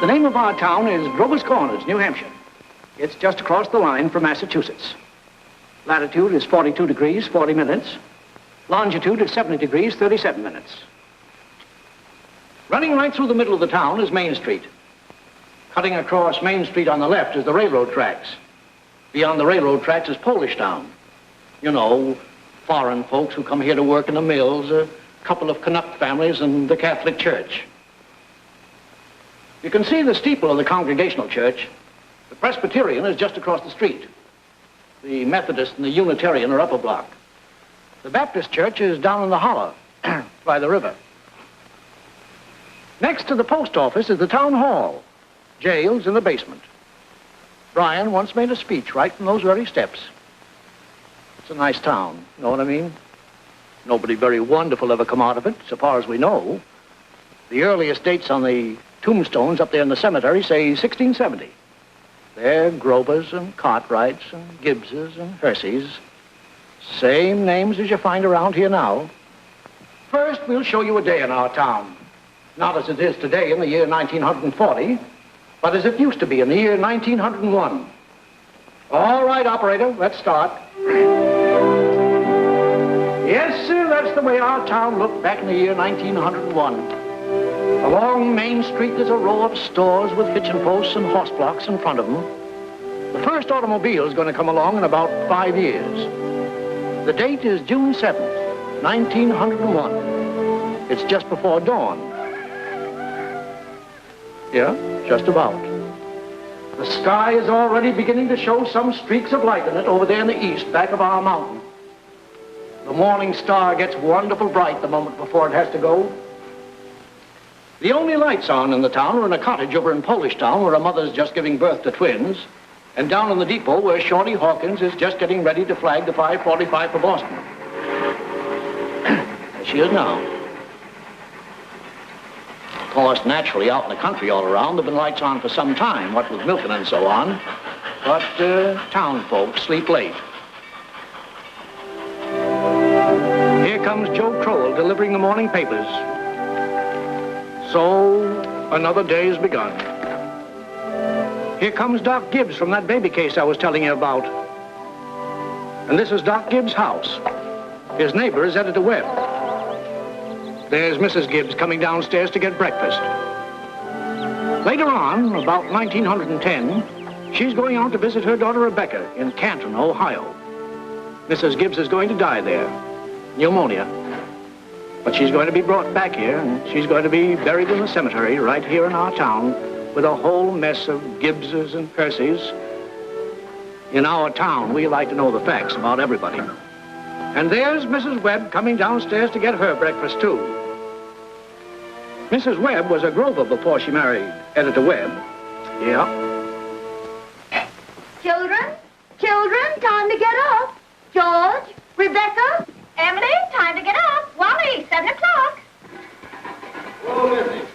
name of our town is Grover's Corners, New Hampshire. It's just across the line from Massachusetts. Latitude is 42 degrees, 40 minutes. Longitude is 70 degrees, 37 minutes. Running right through the middle of the town is Main Street. Cutting across Main Street on the left is the railroad tracks. Beyond the railroad tracks is Polish Town. You know, foreign folks who come here to work in the mills, a couple of Canuck families, and the Catholic Church. You can see the steeple of the Congregational Church. The Presbyterian is just across the street. The Methodist and the Unitarian are up a block. The Baptist Church is down in the hollow, by the river. Next to the post office is the town hall. Jail's in the basement. Brian once made a speech right from those very steps. It's a nice town, you know what I mean? Nobody very wonderful ever come out of it, so far as we know. The earliest dates on the tombstones up there in the cemetery say 1670. They're Grovers and Cartwrights and Gibbses and Herseys. Same names as you find around here now. First, we'll show you a day in our town. Not as it is today in the year 1940, but as it used to be in the year 1901. All right, operator, let's start. Yes, sir, that's the way our town looked back in the year 1901. Along Main Street, there's a row of stores with hitching posts and horse blocks in front of them. The first automobile is going to come along in about 5 years. The date is June 7th, 1901. It's just before dawn. Yeah, just about. The sky is already beginning to show some streaks of light in it over there in the east, back of our mountain. The morning star gets wonderful bright the moment before it has to go. The only lights on in the town are in a cottage over in Polish Town where a mother's just giving birth to twins, and down in the depot where Shorty Hawkins is just getting ready to flag the 5:45 for Boston. There she is now. Of course, naturally, out in the country all around, there have been lights on for some time, what with milking and so on. But town folks sleep late. Here comes Joe Crowell delivering the morning papers. So, another day's begun. Here comes Doc Gibbs from that baby case I was telling you about. And this is Doc Gibbs' house. His neighbor is Editor Webb. There's Mrs. Gibbs coming downstairs to get breakfast. Later on, about 1910, she's going out to visit her daughter Rebecca in Canton, Ohio. Mrs. Gibbs is going to die there. Pneumonia. But she's going to be brought back here, and she's going to be buried in the cemetery right here in our town with a whole mess of Gibbses and Percys. In our town, we like to know the facts about everybody. And there's Mrs. Webb coming downstairs to get her breakfast, too. Mrs. Webb was a Grover before she married Editor Webb. Yeah. Children, time to get up. George, Rebecca, Emily, time to get up. Wally, 7 o'clock. Oh, Missy.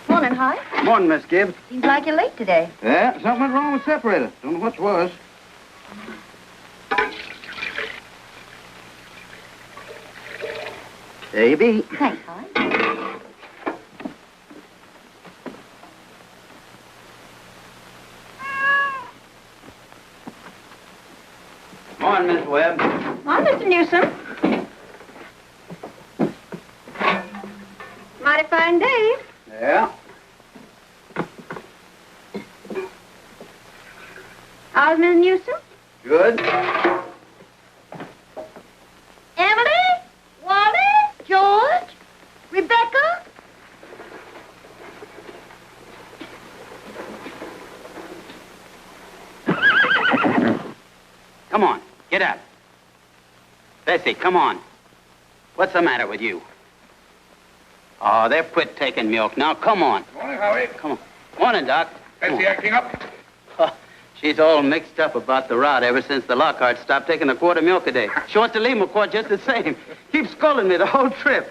Morning, Hoy. Morning, Miss Gibbs. Seems like you're late today. Yeah, something went wrong with the separator. Don't know what it was. There you be. Thanks, Hoy. Morning, Miss Webb. Morning, Mr. Newsom. Mighty fine day. Yeah. How's Miss Newsom? Good. Emily, Wally, George, Rebecca. Come on, get up. Bessie, come on. What's the matter with you? Oh, they've quit taking milk. Now, come on. Morning, Howie. Come on. Morning, Doc. Bessie acting up? Oh, she's all mixed up about the rod ever since the Lockhart stopped taking a quart of milk a day. She wants to leave him a quart just the same. Keeps scolding me the whole trip.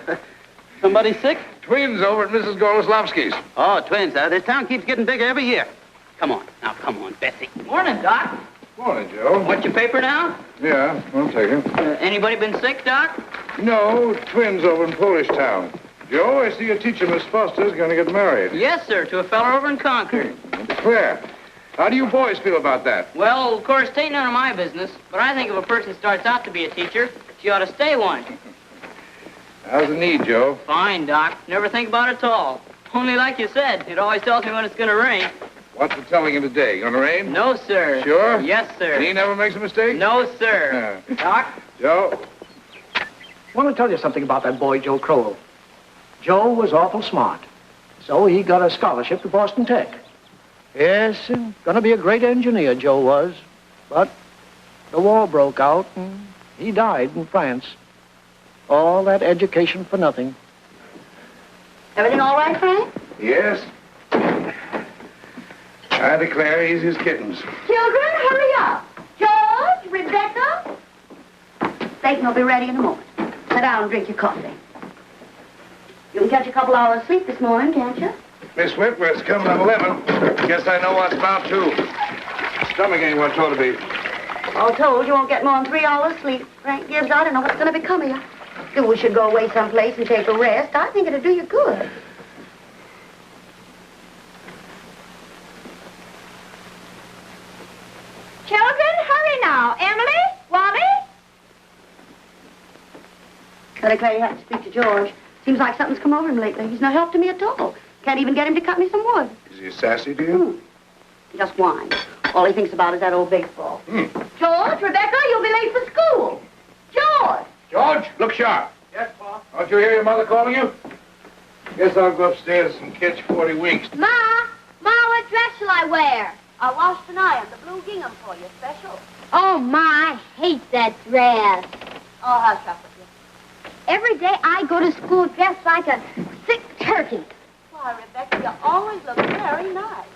Somebody sick? Twins over at Mrs. Goloslavsky's. Oh, twins. This town keeps getting bigger every year. Come on. Now, come on, Bessie. Morning, Doc. Morning, Joe. What's your paper now? Yeah, I'll take it. Anybody been sick, Doc? No, twins over in Polish Town. Joe, I see your teacher, Miss Foster's going to get married. Yes, sir, to a fella over in Concord. Claire, how do you boys feel about that? Well, of course, it ain't none of my business, but I think if a person starts out to be a teacher, she ought to stay one. How's the need, Joe? Fine, Doc. Never think about it at all. Only like you said, it always tells me when it's going to rain. What's the telling you today? Gonna rain? No, sir. Sure? Yes, sir. He never makes a mistake? No, sir. Doc? Joe? I want to tell you something about that boy, Joe Crowell. Joe was awful smart, so he got a scholarship to Boston Tech. Yes, gonna be a great engineer, Joe was. But the war broke out, and he died in France. All that education for nothing. Everything all right, Frank? Yes. I declare he's his kittens. Children, hurry up. George, Rebecca. Bacon will be ready in a moment. Sit down and drink your coffee. You can catch a couple hours sleep this morning, can't you? Miss Whitworth's coming at 11. Guess I know what's about to. Stomach ain't what it ought to be. All told, you won't get more than 3 hours sleep. Frank Gibbs, I don't know what's going to become of you. You should go away someplace and take a rest. I think it'll do you good. Children, hurry now. Emily, Wally. I declare you have to speak to George. Seems like something's come over him lately. He's no help to me at all. Can't even get him to cut me some wood. Is he sassy to you? He just whines. All he thinks about is that old baseball. George, Rebecca, you'll be late for school. George! George, look sharp. Yes, Pa? Don't you hear your mother calling you? Guess I'll go upstairs and catch 40 weeks. Ma, what dress shall I wear? I washed tonight on the blue gingham for you, special. Oh, my, I hate that dress. Oh, hush up with you. Every day I go to school dressed like a sick turkey. Why, Rebecca, you always look very nice.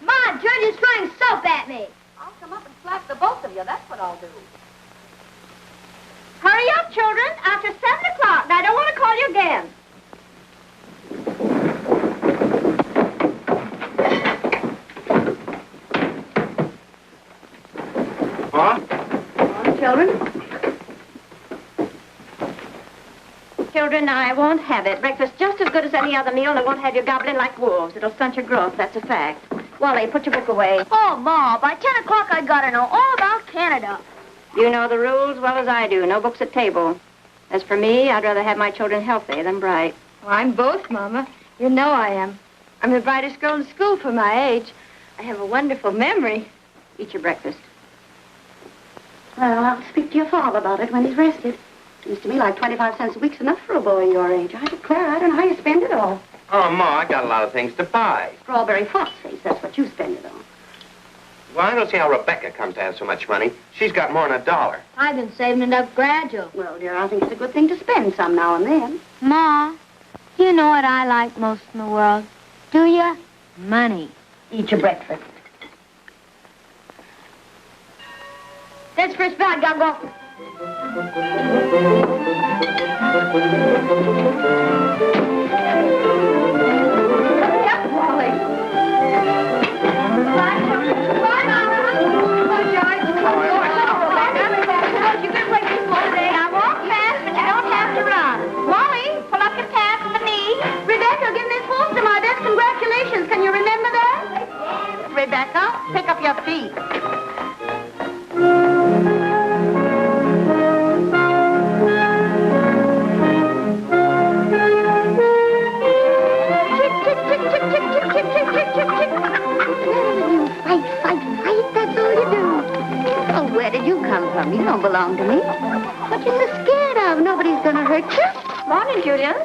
Ma, George is throwing soap at me. I'll come up and slap the both of you. That's what I'll do. Hurry up, children. After 7 o'clock. And I don't want to call you again. Huh? Children? Children, I won't have it. Breakfast just as good as any other meal, and I won't have you gobbling like wolves. It'll stunt your growth, that's a fact. Wally, put your book away. Oh, Ma, by 10 o'clock I gotta know all about Canada. You know the rules well as I do. No books at table. As for me, I'd rather have my children healthy than bright. Well, I'm both, Mama. You know I am. I'm the brightest girl in school for my age. I have a wonderful memory. Eat your breakfast. Well, I'll speak to your father about it when he's rested. Seems to me like 25 cents a week's enough for a boy your age. I declare, I don't know how you spend it all. Oh, Ma, I got a lot of things to buy. Strawberry fox face, that's what you spend it on. Well, I don't see how Rebecca comes to have so much money. She's got more than $1. I've been saving it up gradual. Well, dear, I think it's a good thing to spend some now and then. Ma, you know what I like most in the world? Do you? Money. Eat your breakfast. That's first bell. Gotta go. Yep, Wally. Bye, children. Bye, Mama. Bye, George. You've been waiting for today. I walk fast, but you don't have to run. Wally, pull up your pants and the knee. Rebecca, give Miss Foster my best congratulations. Can you remember that? Rebecca, pick up your feet. Fight, that's all you do. Oh, where did you come from? You don't belong to me. What you so scared of? Nobody's gonna hurt you. Morning, Julian.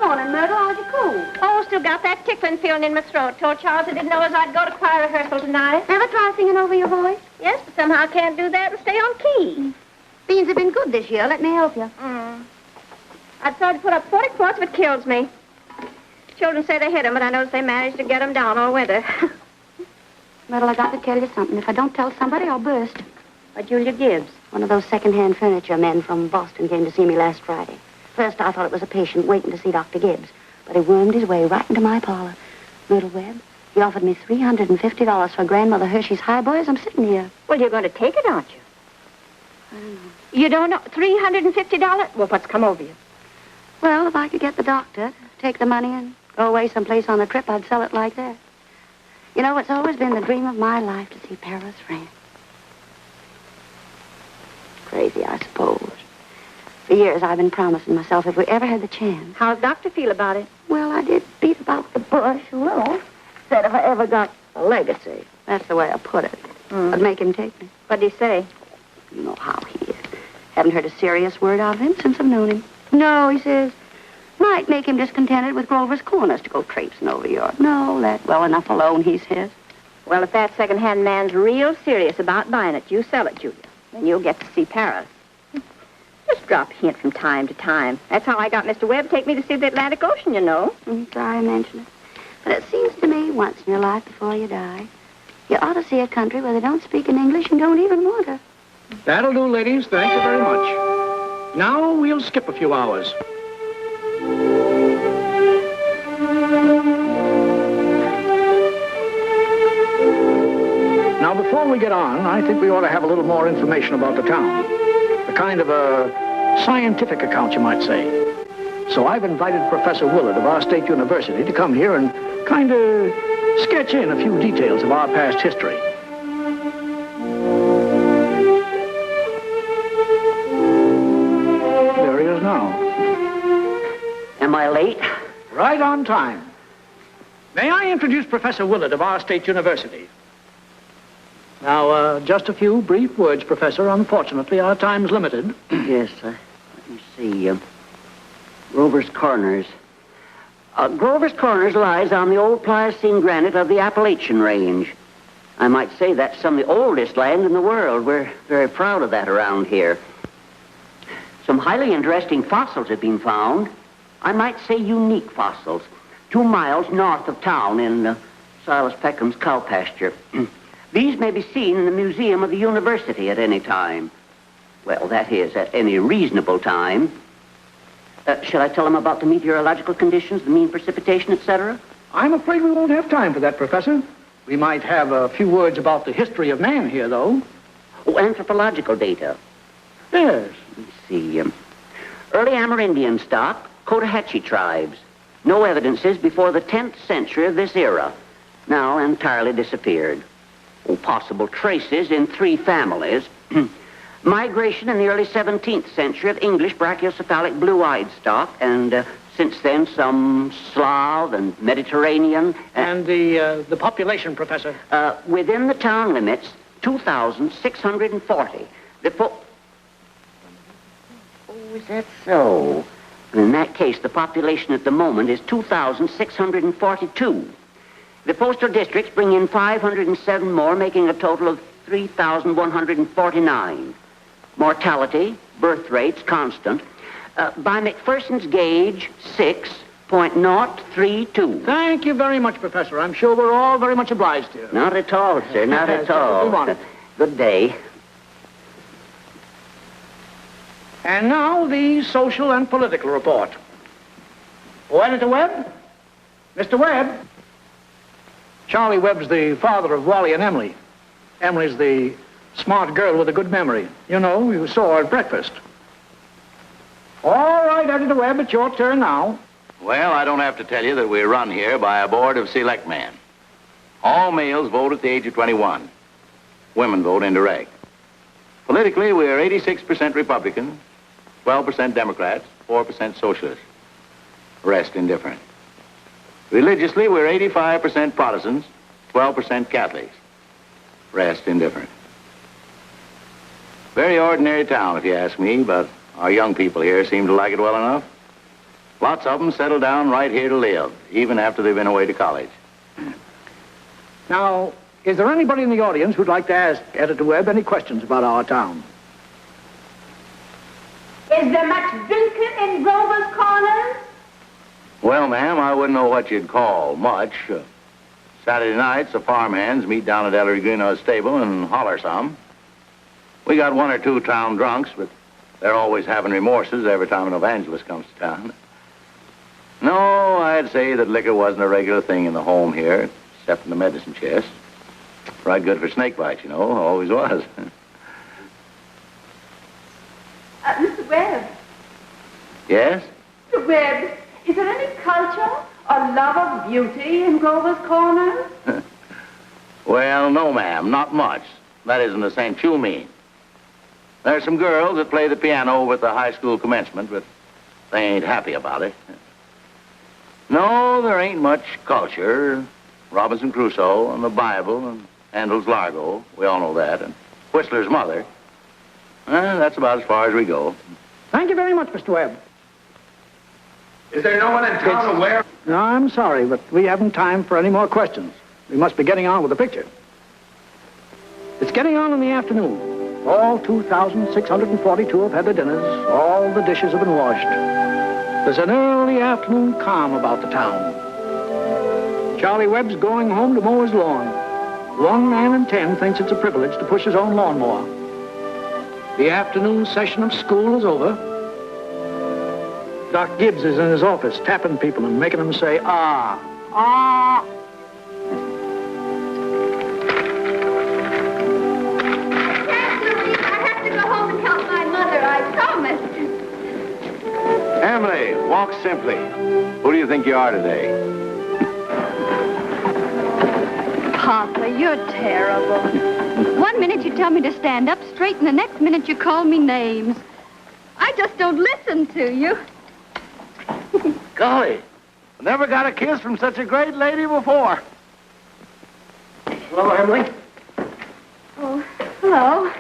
Morning, Myrtle. How's your cold? Oh, still got that tickling feeling in my throat. Told Charles I didn't know as I'd go to choir rehearsal tonight. Ever try singing over your voice? Yes, but somehow I can't do that and stay on key. Beans have been good this year. Let me help you. I'd tried to put up 40 quarts, but it kills me. Children say they hit 'em, but I notice they managed to get 'em down all winter. Myrtle, I got to tell you something. If I don't tell somebody, I'll burst. But Julia Gibbs. One of those second-hand furniture men from Boston came to see me last Friday. First, I thought it was a patient waiting to see Dr. Gibbs. But he wormed his way right into my parlor. Myrtle Webb, he offered me $350 for Grandmother Hershey's highboys. I'm sitting here. Well, you're going to take it, aren't you? I don't know. You don't know? $350? Well, what's come over you? Well, if I could get the doctor to take the money and go away someplace on a trip, I'd sell it like that. You know, it's always been the dream of my life to see Paris, France. Crazy, I suppose. For years, I've been promising myself if we ever had the chance. How's Doctor feel about it? Well, I did beat about the bush a little. Said if I ever got a legacy, that's the way I put it, I'd make him take me. What'd he say? You know how he is. Haven't heard a serious word out of him since I've known him. No, he says, might make him discontented with Grover's Corners to go traipsing over Europe. No, let well enough alone, he says. Well, if that second-hand man's real serious about buying it, you sell it, Julia. Then you'll get to see Paris. Just drop a hint from time to time. That's how I got Mr. Webb to take me to see the Atlantic Ocean, you know. Sorry I mentioned it. But it seems to me, once in your life before you die, you ought to see a country where they don't speak in English and don't even want to. That'll do, ladies. Thank you very much. Now we'll skip a few hours. Now, before we get on, I think we ought to have a little more information about the town. A kind of a scientific account, you might say. So I've invited Professor Willard of our state university to come here and kind of sketch in a few details of our past history. There he is now. Am I late? Right on time. May I introduce Professor Willard of our state university? Now, just a few brief words, Professor. Unfortunately, our time's limited. Yes, let me see. Grover's Corners. Grover's Corners lies on the old Pliocene granite of the Appalachian Range. I might say that's some of the oldest land in the world. We're very proud of that around here. Some highly interesting fossils have been found. I might say unique fossils. 2 miles north of town in Silas Peckham's cow pasture. These may be seen in the museum of the university at any time. Well, that is, at any reasonable time. Shall I tell them about the meteorological conditions, the mean precipitation, etc.? I'm afraid we won't have time for that, Professor. We might have a few words about the history of man here, though. Oh, anthropological data. Yes. Let's see. Early Amerindian stock, Cotahatchee tribes. No evidences before the 10th century of this era. Now entirely disappeared. Oh, possible traces in 3 families. Migration in the early 17th century of English brachiocephalic blue-eyed stock, and since then some Slav and Mediterranean. And the population, Professor? Within the town limits, 2,640. Oh, is that so? In that case, the population at the moment is 2,642. The postal districts bring in 507 more, making a total of 3,149. Mortality, birth rates, constant. By McPherson's gauge, 6.032. Thank you very much, Professor. I'm sure we're all very much obliged to you. Not at all, sir, not at all. We want it. Good day. And now the social and political report. Oh, Editor Webb? Mr. Webb? Charlie Webb's the father of Wally and Emily. Emily's the smart girl with a good memory. You know, you saw her at breakfast. All right, Editor Webb, it's your turn now. Well, I don't have to tell you that we're run here by a board of selectmen. All males vote at the age of 21. Women vote indirect. Politically, we're 86% Republican, 12% Democrats, 4% Socialists. Rest indifferent. Religiously, we're 85% Protestants, 12% Catholics. Rest indifferent. Very ordinary town, if you ask me, but our young people here seem to like it well enough. Lots of them settle down right here to live, even after they've been away to college. Now, is there anybody in the audience who'd like to ask Editor Webb any questions about our town? Is there much drinking in Grover's Corners? Well, ma'am, I wouldn't know what you'd call much. Saturday nights, the farmhands meet down at Ellery Greenaw's stable and holler some. We got 1 or 2 town drunks, but they're always having remorses every time an evangelist comes to town. No, I'd say that liquor wasn't a regular thing in the home here, except in the medicine chest. Right good for snake bites, you know, always was. Mr. Webb. Yes? Mr. Webb, is there any culture or love of beauty in Grover's Corners? Well, no, ma'am, not much. That isn't the sense you mean. There's some girls that play the piano over at the high school commencement, but they ain't happy about it. No, there ain't much culture. Robinson Crusoe and the Bible and Handel's Largo, we all know that, and Whistler's mother. That's about as far as we go. Thank you very much, Mr. Webb. Is there no one in town aware? No, I'm sorry, but we haven't time for any more questions. We must be getting on with the picture. It's getting on in the afternoon. All 2,642 have had their dinners. All the dishes have been washed. There's an early afternoon calm about the town. Charlie Webb's going home to mow his lawn. 1 man in 10 thinks it's a privilege to push his own lawnmower. The afternoon session of school is over. Doc Gibbs is in his office tapping people and making them say, ah, ah. Emily, walk simply. Who do you think you are today? Papa, you're terrible. 1 minute you tell me to stand up straight, and the next minute you call me names. I just don't listen to you. Golly, I never got a kiss from such a great lady before. Hello, Emily. Oh, hello.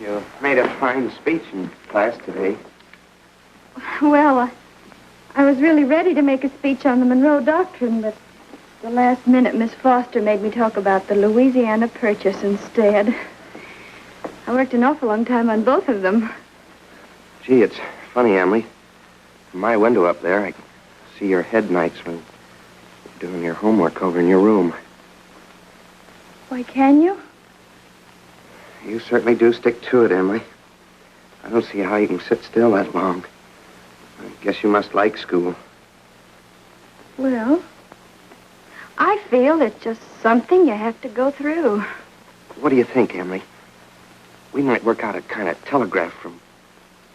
You made a fine speech in class today. Well, I was really ready to make a speech on the Monroe Doctrine, but the last minute Miss Foster made me talk about the Louisiana Purchase instead. I worked an awful long time on both of them. Gee, it's funny, Emily. From my window up there, I can see your head nights when you're doing your homework over in your room. Why, can you? You certainly do stick to it, Emily. I don't see how you can sit still that long. I guess you must like school. Well, I feel it's just something you have to go through. What do you think, Emily? We might work out a kind of telegraph from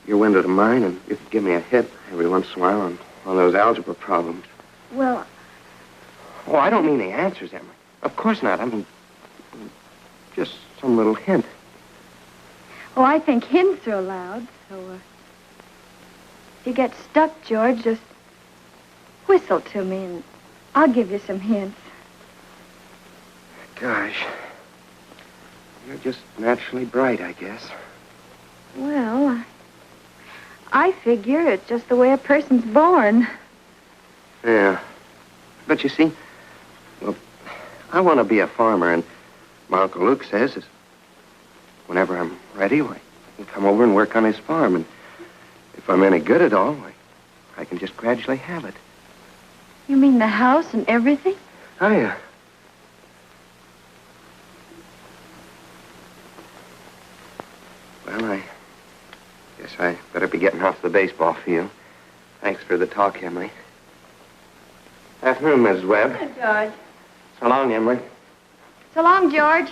your window to mine, and you could give me a hit every once in a while on those algebra problems. Well, Oh, I don't mean the answers, Emily. Of course not. I mean, just some little hint. oh, I think hints are allowed, so, if you get stuck, George, just whistle to me, and I'll give you some hints. Gosh. You're just naturally bright, I guess. Well, I figure it's just the way a person's born. Yeah. But you see, well, I want to be a farmer, and my Uncle Luke says is whenever I'm ready, I can come over and work on his farm, and if I'm any good at all, I can just gradually have it. You mean the house and everything? Oh, yeah. Well, I guess I better be getting off the baseball field. Thanks for the talk, Emily. Afternoon, Mrs. Webb. Hey, George. So long, Emily. So long, George.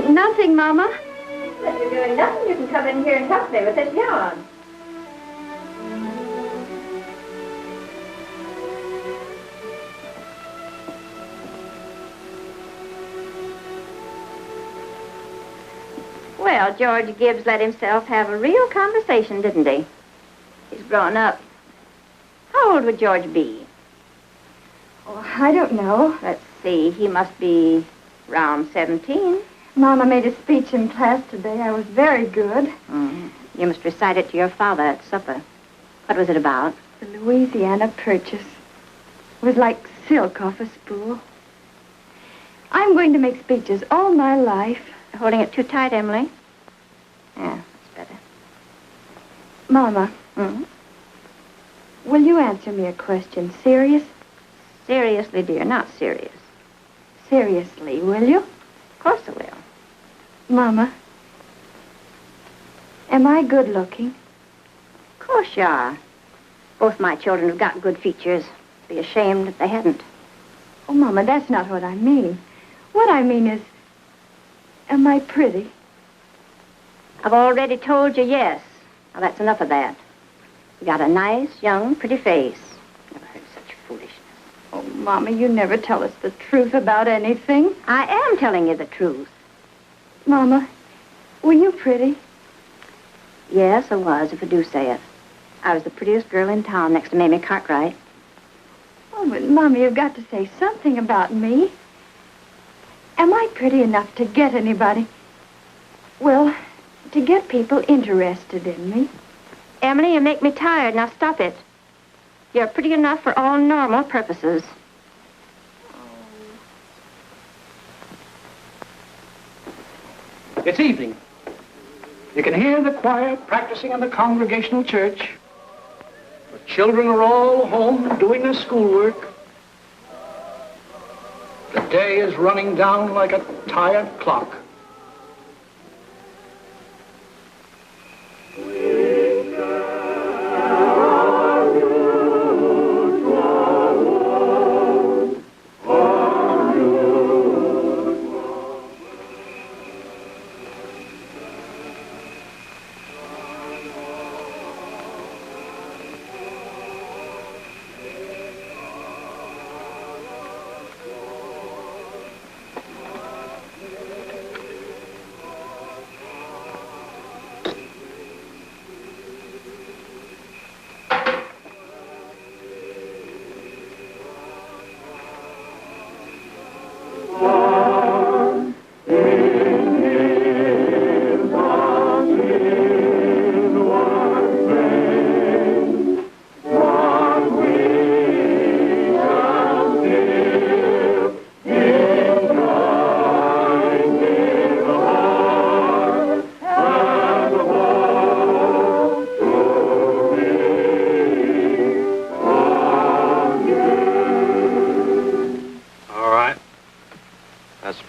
Nothing, Mama. If you're doing nothing, you can come in here and help me with this yarn. Well, George Gibbs let himself have a real conversation, didn't he? He's grown up. How old would George be? Oh, I don't know. Let's see. He must be around 17. Mama made a speech in class today. I was very good. Mm. You must recite it to your father at supper. What was it about? The Louisiana Purchase. It was like silk off a spool. I'm going to make speeches all my life. You're holding it too tight, Emily. Yeah, that's better. Mama, will you answer me a question? Serious? Seriously, dear, not serious. Seriously, will you? Of course I will. Mama, am I good looking? Of course you are. Both my children have got good features. Be ashamed if they hadn't. Oh, Mama, that's not what I mean. What I mean is, am I pretty? I've already told you yes. Now, that's enough of that. You got a nice, young, pretty face. Never heard such foolishness. Oh, Mama, you never tell us the truth about anything. I am telling you the truth. Mama, were you pretty? Yes, I was, if I do say it. I was the prettiest girl in town next to Mamie Cartwright. Oh, but Mama, you've got to say something about me. Am I pretty enough to get anybody? Well, to get people interested in me. Emily, you make me tired. Now stop it. You're pretty enough for all normal purposes. It's evening. You can hear the choir practicing in the Congregational Church. The children are all home doing their schoolwork. The day is running down like a tired clock.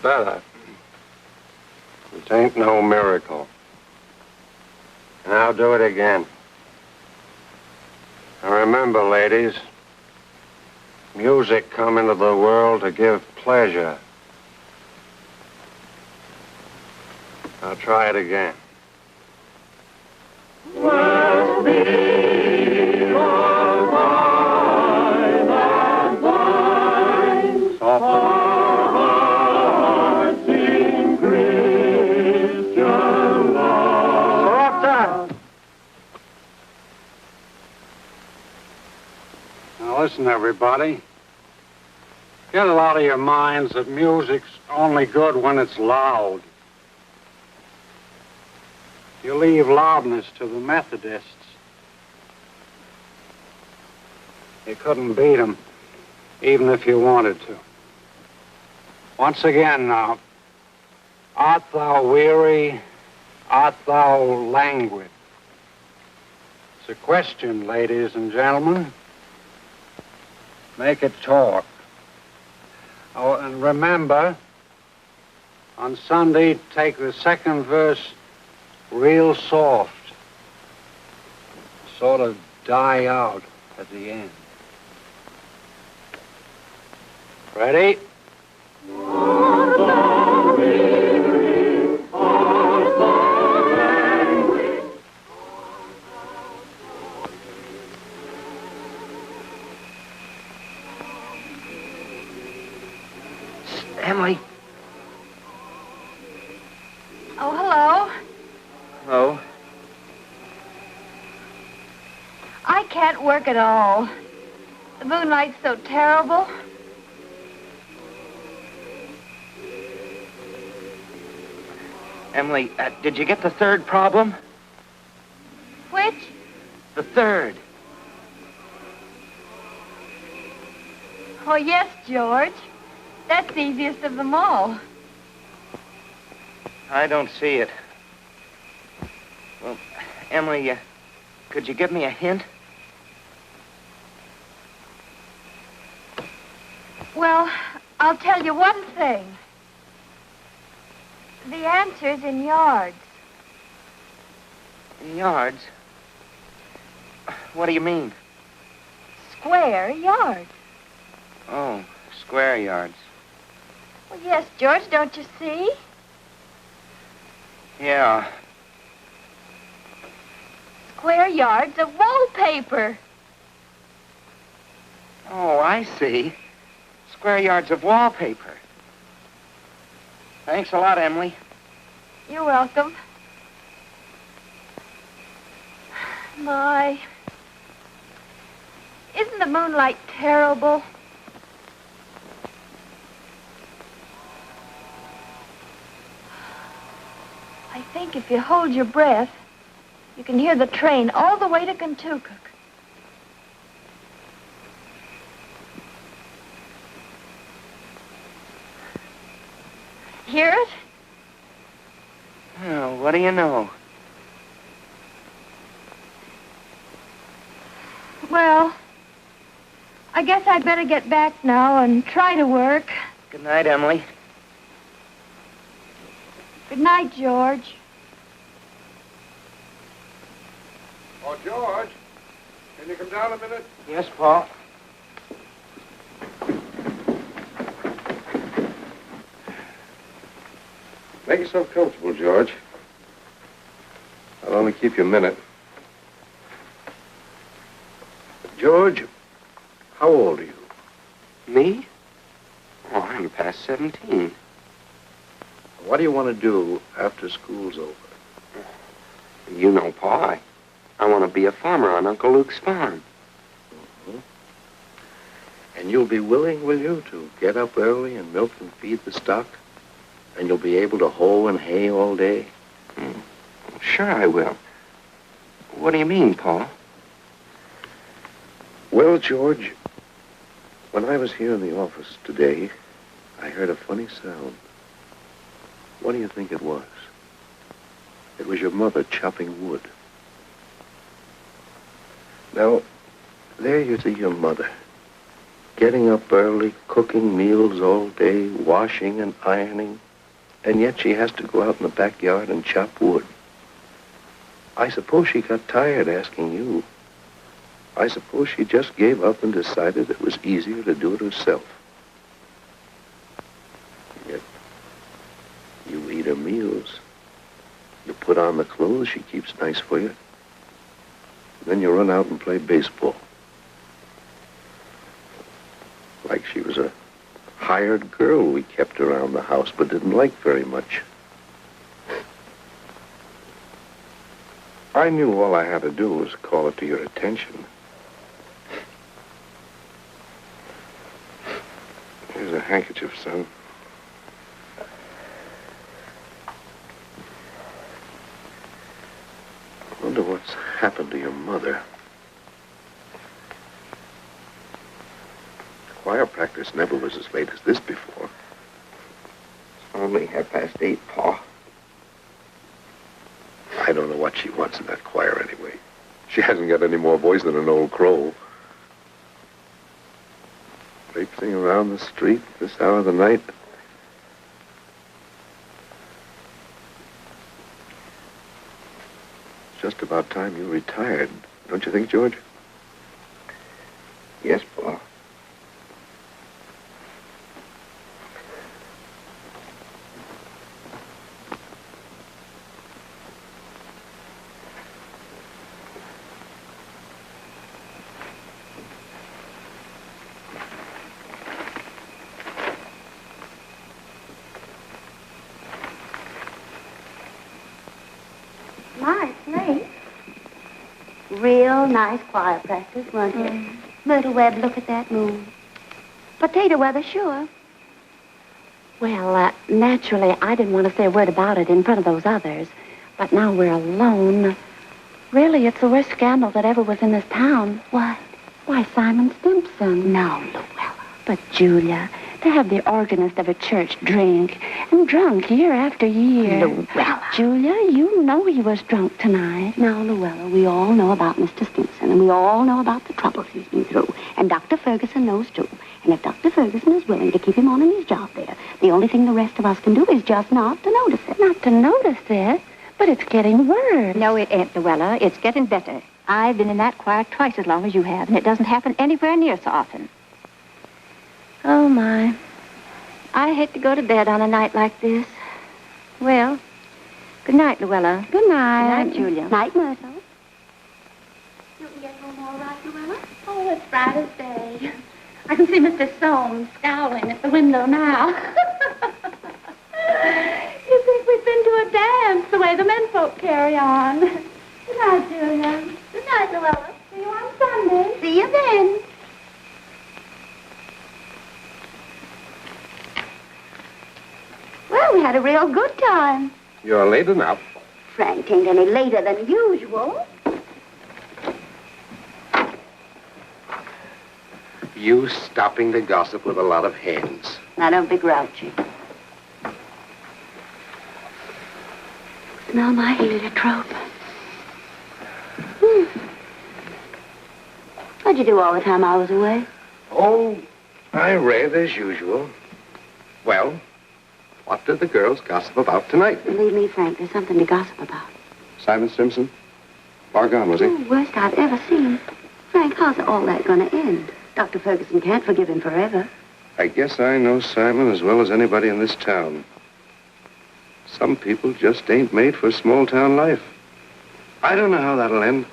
better. It ain't no miracle. And I'll do it again. And remember, ladies, music come into the world to give pleasure. I'll try it again. Must be Now listen, everybody. Get it out of your minds that music's only good when it's loud. You leave loudness to the Methodists. You couldn't beat them, even if you wanted to. Once again now, art thou weary? Art thou languid? It's a question, ladies and gentlemen. Make it talk. Oh, and remember, on Sunday, take the second verse real soft. Sort of die out at the end. Ready? Emily. Oh, hello. Hello. I can't work at all. The moonlight's so terrible. Emily, did you get the third problem? Which? The third. Oh, yes, George. That's the easiest of them all. I don't see it. Well, Emily, could you give me a hint? Well, I'll tell you one thing. The answer's in yards. In yards? What do you mean? Square yards. Oh, square yards. Well, yes, George, don't you see? Yeah. Square yards of wallpaper. Oh, I see. Square yards of wallpaper. Thanks a lot, Emily. You're welcome. My. Isn't the moonlight terrible? I think if you hold your breath, you can hear the train all the way to Kentucky. Hear it? Oh, what do you know? Well, I guess I'd better get back now and try to work. Good night, Emily. Good night, George. Oh, George, can you come down a minute? Yes, Paul. Make yourself comfortable, George. I'll only keep you a minute. George, how old are you? Me? Oh, I'm past 17. What do you want to do after school's over? You know, Pa, I want to be a farmer on Uncle Luke's farm. Mm-hmm. And you'll be willing, will you, to get up early and milk and feed the stock? And you'll be able to hoe and hay all day? Sure I will. What do you mean, Pa? Well, George, when I was here in the office today, I heard a funny sound. What do you think it was? It was your mother chopping wood. Now, there you see your mother, getting up early, cooking meals all day, washing and ironing, and yet she has to go out in the backyard and chop wood. I suppose she got tired asking you. I suppose she just gave up and decided it was easier to do it herself. Yet, you eat her meals. You put on the clothes she keeps nice for you. Then you run out and play baseball. Like she was a hired girl we kept around the house but didn't like very much. I knew all I had to do was call it to your attention. Here's a handkerchief, son. I wonder what's happened to your mother. Choir practice never was as late as this before. It's only 8:30, Pa. I don't know what she wants in that choir anyway. She hasn't got any more voice than an old crow. Traipsing around the street this hour of the night. It's just about time you retired, don't you think, George? Yes, Pa. My, it's late. Real nice choir practice, wasn't it? Little Webb, look at that moon. Potato weather, sure. Well, naturally, I didn't want to say a word about it in front of those others. But now we're alone. Really, it's the worst scandal that ever was in this town. What? Why, Simon Stimson. No, Luella. But, Julia, to have the organist of a church drink, and drunk year after year. Luella. Julia, you know he was drunk tonight. Now, Luella, we all know about Mr. Stimson, and we all know about the troubles he's been through. And Dr. Ferguson knows, too. And if Dr. Ferguson is willing to keep him on in his job there, the only thing the rest of us can do is just not to notice it. Not to notice it? But it's getting worse. No, it ain't, Luella. It's getting better. I've been in that choir twice as long as you have, and it doesn't happen anywhere near so often. Oh, my. I hate to go to bed on a night like this. Well, good night, Luella. Good night. Good night, Julia. Night, Myrtle. You can get home all right, Luella? Oh, it's bright as day. I can see Mr. Soames scowling at the window now. You think we've been to a dance the way the men folk carry on. Good night, Julia. Good night, Luella. See you on Sunday. See you then. Well, we had a real good time. You're late enough. Frank ain't any later than usual. You stopping to gossip with a lot of hens. Now, don't be grouchy. Smell my heliotrope. What'd you do all the time I was away? Oh, I read as usual. Well, what did the girls gossip about tonight? Believe me, Frank, there's something to gossip about. Simon Stimson? Far gone, was he? Oh, worst I've ever seen. Frank, how's all that going to end? Dr. Ferguson can't forgive him forever. I guess I know Simon as well as anybody in this town. Some people just ain't made for small-town life. I don't know how that'll end.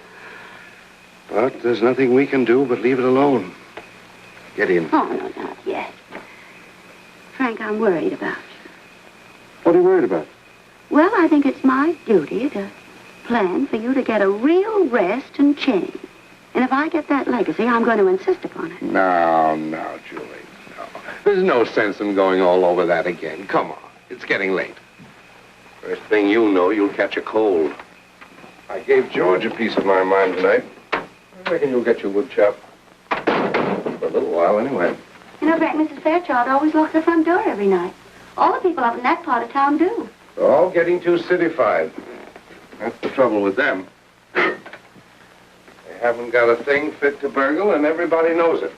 But there's nothing we can do but leave it alone. Get in. Oh, no, not yet. Frank, I'm worried about you. What are you worried about? Well, I think it's my duty to plan for you to get a real rest and change. And if I get that legacy, I'm going to insist upon it. No, Julie, no. There's no sense in going all over that again. Come on. It's getting late. First thing you know, you'll catch a cold. I gave George a piece of my mind tonight. I reckon you'll get your wood chop. For a little while, anyway. You know, Frank, Mrs. Fairchild always locks the front door every night. All the people up in that part of town do. They're all getting too cityfied. That's the trouble with them. They haven't got a thing fit to burgle, and everybody knows it.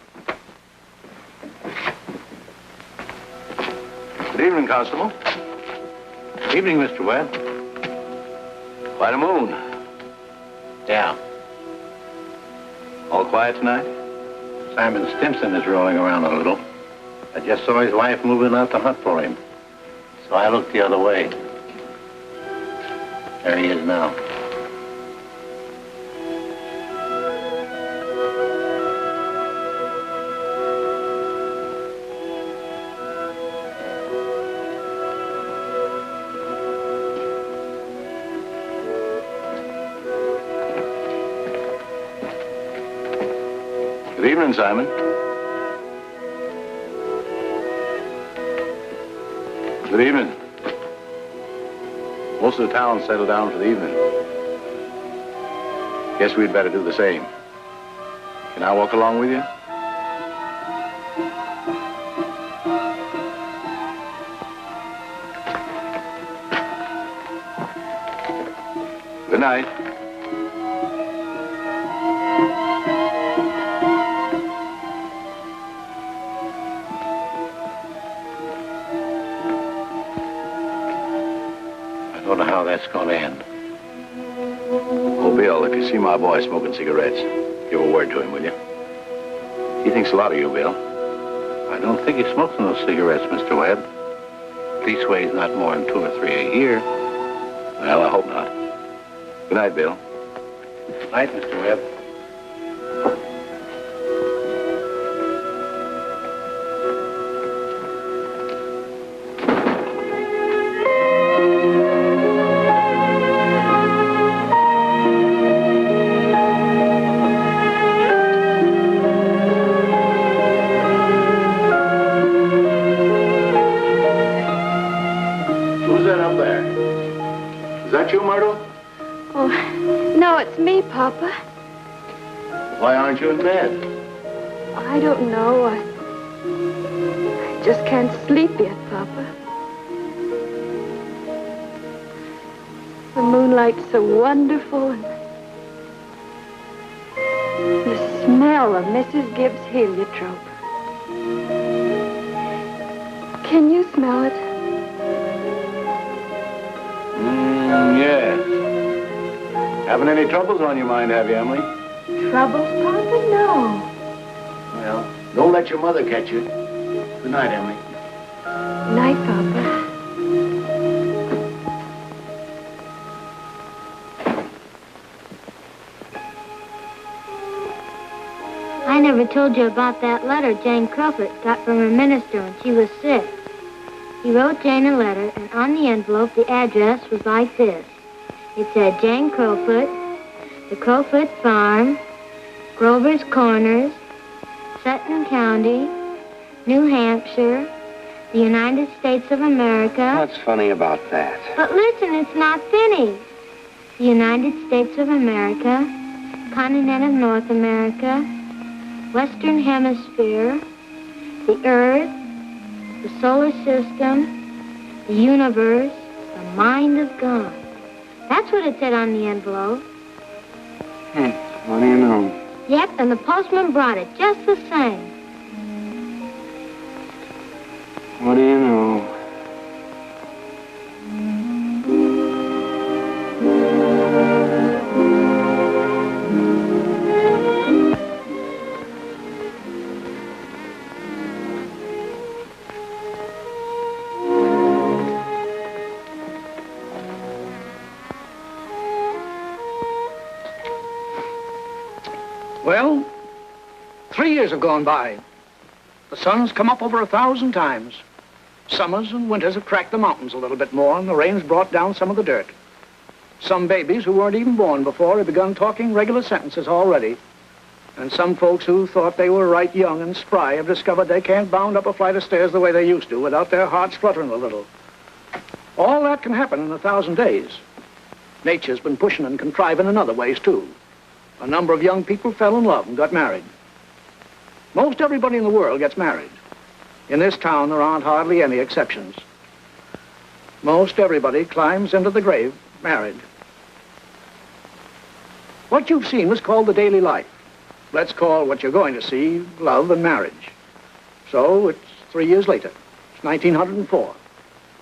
Good evening, Constable. Evening, Mr. Webb. Quite a moon. Yeah. All quiet tonight? Simon Stimson is rolling around a little. I just saw his wife moving out to hunt for him. So I looked the other way. There he is now. Good evening, Simon. Good evening. Most of the town settled down for the evening. Guess we'd better do the same. Can I walk along with you? Good night. I don't know how that's going to end. Oh, Bill, if you see my boy smoking cigarettes, give a word to him, will you? He thinks a lot of you, Bill. I don't think he smokes those cigarettes, Mr. Webb. Leastways, not more than 2 or 3 a year. Well, I hope not. Good night, Bill. Good night, Mr. Webb. it's me, Papa. Why aren't you in bed? I don't know. I just can't sleep yet, Papa. The moonlight's so wonderful, and the smell of Mrs. Gibbs' heliotrope. Can you smell it? Yes. Having any troubles on your mind, have you, Emily? Troubles, Papa? No. Well, don't let your mother catch you. Good night, Emily. Night, Papa. I never told you about that letter Jane Crowfoot got from her minister when she was sick. He wrote Jane a letter, and on the envelope, the address was like this. It said, Jane Crowfoot, the Crowfoot Farm, Grover's Corners, Sutton County, New Hampshire, the United States of America. What's funny about that? But listen, it's not finished. The United States of America, continent of North America, Western Hemisphere, the Earth, the solar system, the universe, the mind of God. That's what it said on the envelope. What do you know? Yep, and the postman brought it just the same. What do you know? Well, 3 years have gone by. The sun's come up over 1,000 times. Summers and winters have cracked the mountains a little bit more, and the rain's brought down some of the dirt. Some babies who weren't even born before have begun talking regular sentences already. And some folks who thought they were right young and spry have discovered they can't bound up a flight of stairs the way they used to without their hearts fluttering a little. All that can happen in 1,000 days. Nature's been pushing and contriving in other ways, too. A number of young people fell in love and got married. Most everybody in the world gets married. In this town, there aren't hardly any exceptions. Most everybody climbs into the grave married. What you've seen was called the daily life. Let's call what you're going to see love and marriage. So it's 3 years later. It's 1904.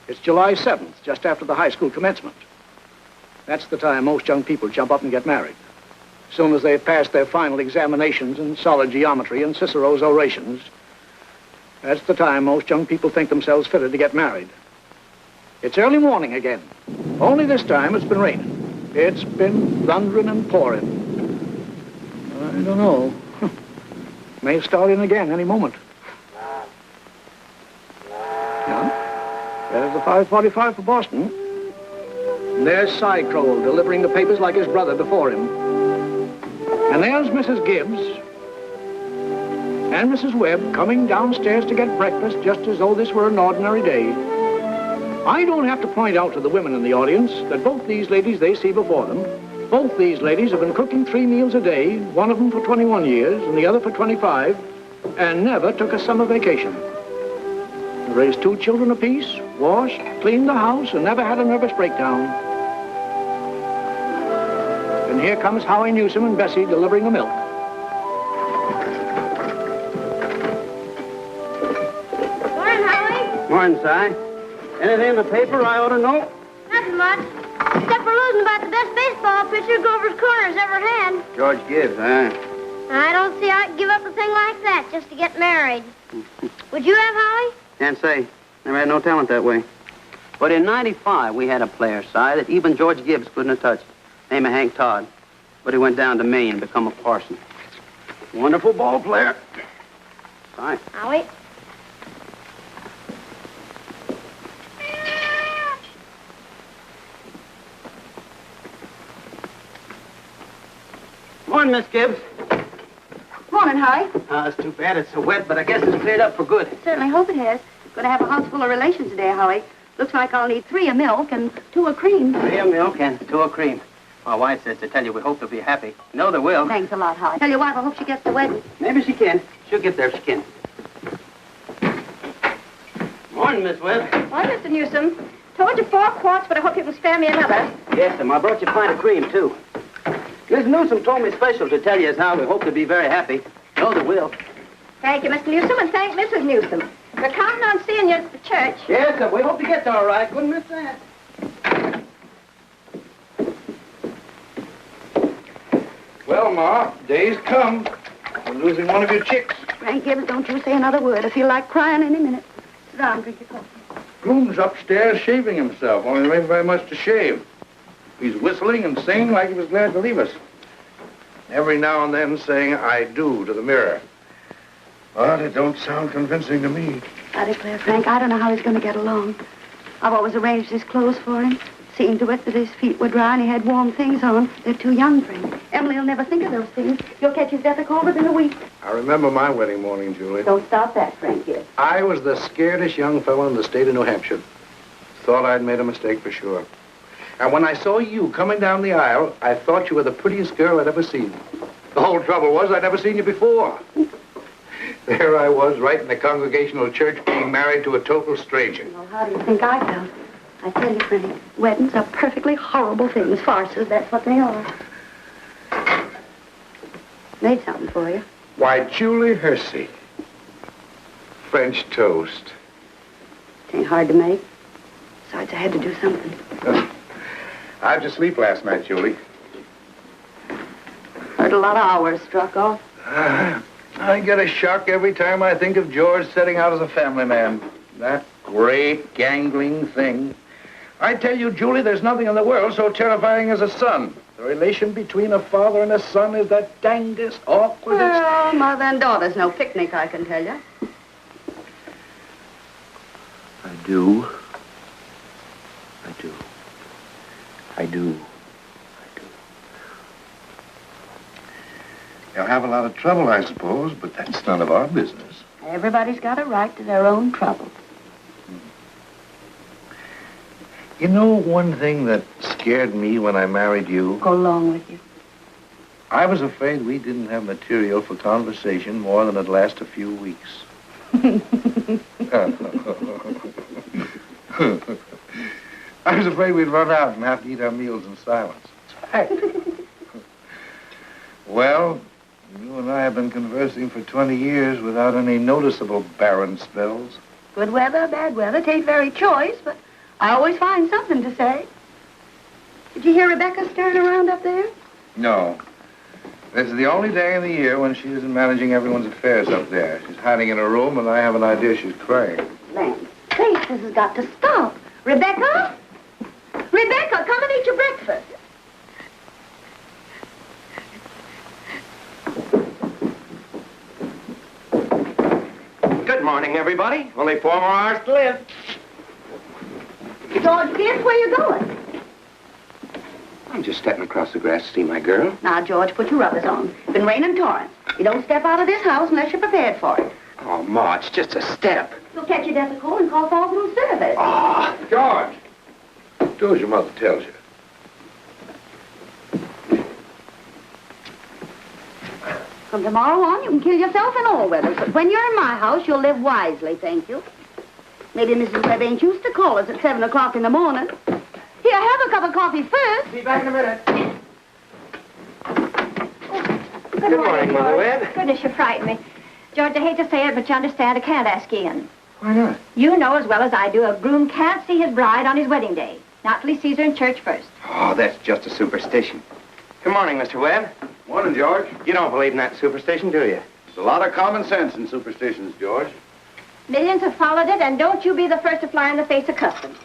It's July 7th, just after the high school commencement. That's the time most young people jump up and get married. As soon as they've passed their final examinations in solid geometry and Cicero's orations, that's the time most young people think themselves fitted to get married. It's early morning again. Only this time it's been raining. It's been thundering and pouring. I don't know. May start in again any moment. Yeah? There's the 5:45 for Boston. And there's Cy Crowell delivering the papers like his brother before him. And there's Mrs. Gibbs and Mrs. Webb coming downstairs to get breakfast just as though this were an ordinary day. I don't have to point out to the women in the audience that both these ladies they see before them, both these ladies have been cooking 3 meals a day, one of them for 21 years and the other for 25, and never took a summer vacation. They raised 2 children apiece, washed, cleaned the house, and never had a nervous breakdown. And here comes Howie Newsom and Bessie delivering the milk. Morning, Howie. Morning, Si. Anything in the paper I ought to know? Nothing much. Except for losing about the best baseball pitcher Grover's Corners ever had. George Gibbs, huh? I don't see how I'd give up a thing like that just to get married. Would you have, Howie? Can't say. Never had no talent that way. But in '95, we had a player, Si, that even George Gibbs couldn't have touched. Name of Hank Todd. But he went down to Maine and become a parson. Wonderful ball player. Si. Howie? Morning, Miss Gibbs. Morning, Howie. It's too bad it's so wet, but I guess it's cleared up for good. Certainly hope it has. Going to have a house full of relations today, Howie. Looks like I'll need 3 of milk and 2 of cream. 3 of milk and 2 of cream. My wife says to tell you we hope they'll be happy. No, they will. Thanks a lot, Holly. Tell your wife I hope she gets the wedding. Maybe she can. She'll get there if she can. Morning, Miss Webb. Why, Mr. Newsom, told you 4 quarts, but I hope you can spare me another. Yes, ma'am. I brought you a pint of cream, too. Miss Newsom told me special to tell you as how we hope to be very happy. No, they will. Thank you, Mr. Newsom, and thank Mrs. Newsom. We're counting on seeing you at the church. Yes, sir. We hope to get all right. Couldn't miss that. Well, Ma, day's come. We're losing one of your chicks. Frank Gibbs, don't you say another word. I feel like crying any minute. Sit down, drink your coffee. Groom's upstairs shaving himself, only there ain't very much to shave. He's whistling and singing like he was glad to leave us. Every now and then saying, I do, to the mirror. But it don't sound convincing to me. I declare, Frank, I don't know how he's going to get along. I've always arranged his clothes for him, seen to it that his feet were dry and he had warm things on. They're too young, Frank. Emily will never think of those things. You'll catch his death a cold within a week. I remember my wedding morning, Julie. Don't stop that, Frank Gibbs. I was the scaredest young fellow in the state of New Hampshire. Thought I'd made a mistake for sure. And when I saw you coming down the aisle, I thought you were the prettiest girl I'd ever seen. The whole trouble was I'd never seen you before. There I was, right in the Congregational Church, being married to a total stranger. Well, how do you think I felt? I tell you, Frank, weddings are perfectly horrible things. Farces, that's what they are. Made something for you. Why, Julie Hersey. French toast. It ain't hard to make. Besides, I had to do something. How'd you sleep last night, Julie? Heard a lot of hours struck off. I get a shock every time I think of George setting out as a family man. That great, gangling thing. I tell you, Julie, there's nothing in the world so terrifying as a son. The relation between a father and a son is the dangest, awkwardest... Well, mother and daughter's no picnic, I can tell you. I do. I do. I do. You'll have a lot of trouble, I suppose, but that's none of our business. Everybody's got a right to their own trouble. You know one thing that scared me when I married you? Go along with you. I was afraid we didn't have material for conversation more than it'd last a few weeks. I was afraid we'd run out and have to eat our meals in silence. It's fact. Well, you and I have been conversing for 20 years without any noticeable barren spells. Good weather, bad weather, tain't very choice, but I always find something to say. Did you hear Rebecca stirring around up there? No. This is the only day in the year when she isn't managing everyone's affairs up there. She's hiding in her room, and I have an idea she's crying. Land sakes, this has got to stop. Rebecca? Rebecca, come and eat your breakfast. Good morning, everybody. Only 4 more hours to live. George, guess where you're going? I'm just stepping across the grass to see my girl. Now, George, put your rubbers on. It's been raining torrents. You don't step out of this house unless you're prepared for it. Oh, Ma, it's just a step. You'll catch your death of cold and call Falls room service. Ah, George! Do as your mother tells you. From tomorrow on, you can kill yourself in all weathers. But when you're in my house, you'll live wisely, thank you. Maybe Mrs. Webb ain't used to call us at 7 o'clock in the morning. Here, have a cup of coffee first. Be back in a minute. Good morning, Mother Webb. Goodness, you frightened me. George, I hate to say it, but you understand I can't ask you in. Why not? You know as well as I do a groom can't see his bride on his wedding day. Not till he sees her in church first. Oh, that's just a superstition. Good morning, Mr. Webb. Morning, George. You don't believe in that superstition, do you? There's a lot of common sense in superstitions, George. Millions have followed it, and don't you be the first to fly in the face of custom.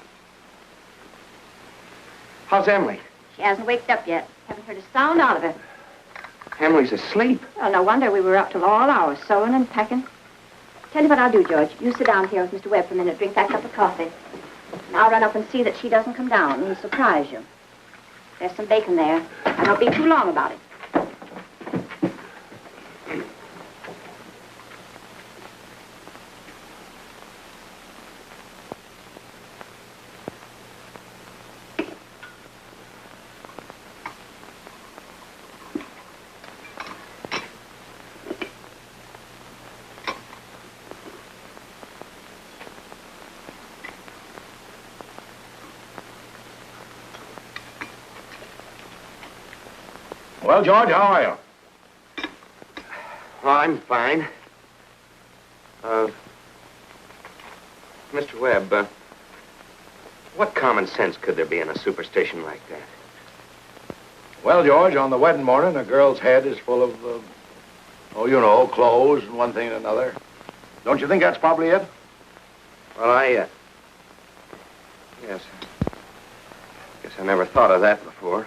How's Emily? She hasn't waked up yet. Haven't heard a sound out of her. Emily's asleep. Well, no wonder we were up till all hours, sewing and packing. Tell you what I'll do, George. You sit down here with Mr. Webb for a minute, drink that cup of coffee. And I'll run up and see that she doesn't come down and surprise you. There's some bacon there. I don't be too long about it. Well, George, how are you? Oh, I'm fine. Mr. Webb, what common sense could there be in a superstition like that? Well, George, on the wedding morning, a girl's head is full of, clothes and one thing and another. Don't you think that's probably it? Well, yes. Guess I never thought of that before.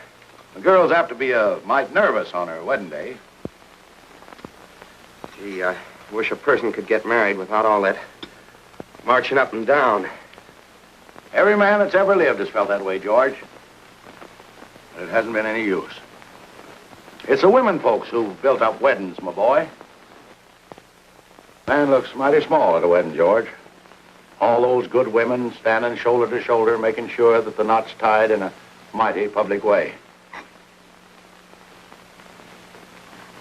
The girl's apt to be mite nervous on her wedding day. Gee, I wish a person could get married without all that marching up and down. Every man that's ever lived has felt that way, George. But it hasn't been any use. It's the women folks who've built up weddings, my boy. Man looks mighty small at a wedding, George. All those good women standing shoulder to shoulder, making sure that the knot's tied in a mighty public way.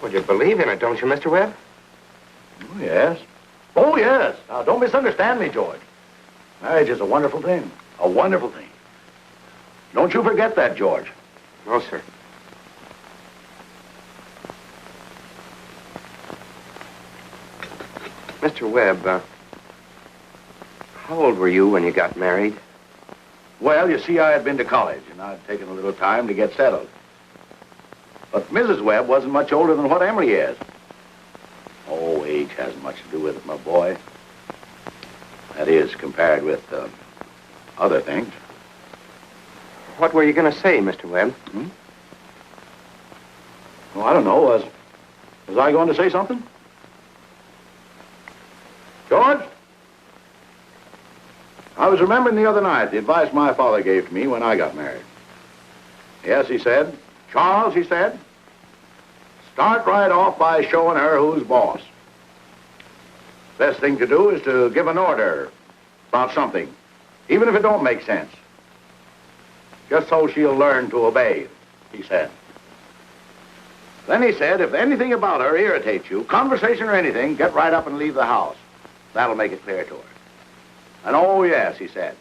Well, you believe in it, don't you, Mr. Webb? Oh, yes. Oh, yes. Now, don't misunderstand me, George. Marriage is a wonderful thing. A wonderful thing. Don't you forget that, George. No, sir. Mr. Webb, how old were you when you got married? Well, you see, I had been to college, and I'd taken a little time to get settled. But Mrs. Webb wasn't much older than what Emily is. Oh, age hasn't much to do with it, my boy. That is, compared with other things. What were you going to say, Mr. Webb? Well, I don't know. Was I going to say something? George? I was remembering the other night the advice my father gave to me when I got married. Yes, he said, Charles, he said, start right off by showing her who's boss. Best thing to do is to give an order about something, even if it don't make sense. Just so she'll learn to obey, he said. Then he said, if anything about her irritates you, conversation or anything, get right up and leave the house. That'll make it clear to her. And oh, yes, he said,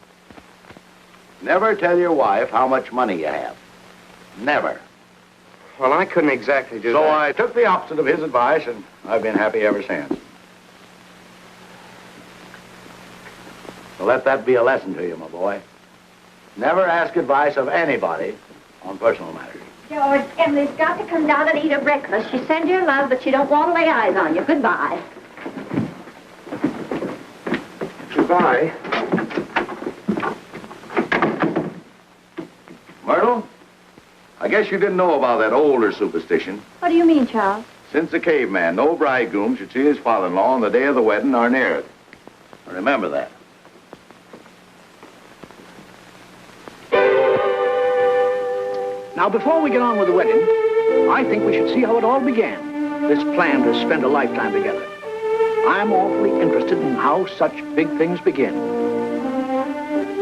never tell your wife how much money you have. Never. Well, I couldn't exactly do that. So I took the opposite of his advice, and I've been happy ever since. So let that be a lesson to you, my boy. Never ask advice of anybody on personal matters. George, Emily's got to come down and eat her breakfast. She sends you love, but she don't want to lay eyes on you. Goodbye. Goodbye. Myrtle, I guess you didn't know about that older superstition. What do you mean, Charles? Since the caveman, no bridegroom should see his father-in-law on the day of the wedding or near it. Remember that. Now, before we get on with the wedding, I think we should see how it all began, this plan to spend a lifetime together. I'm awfully interested in how such big things begin.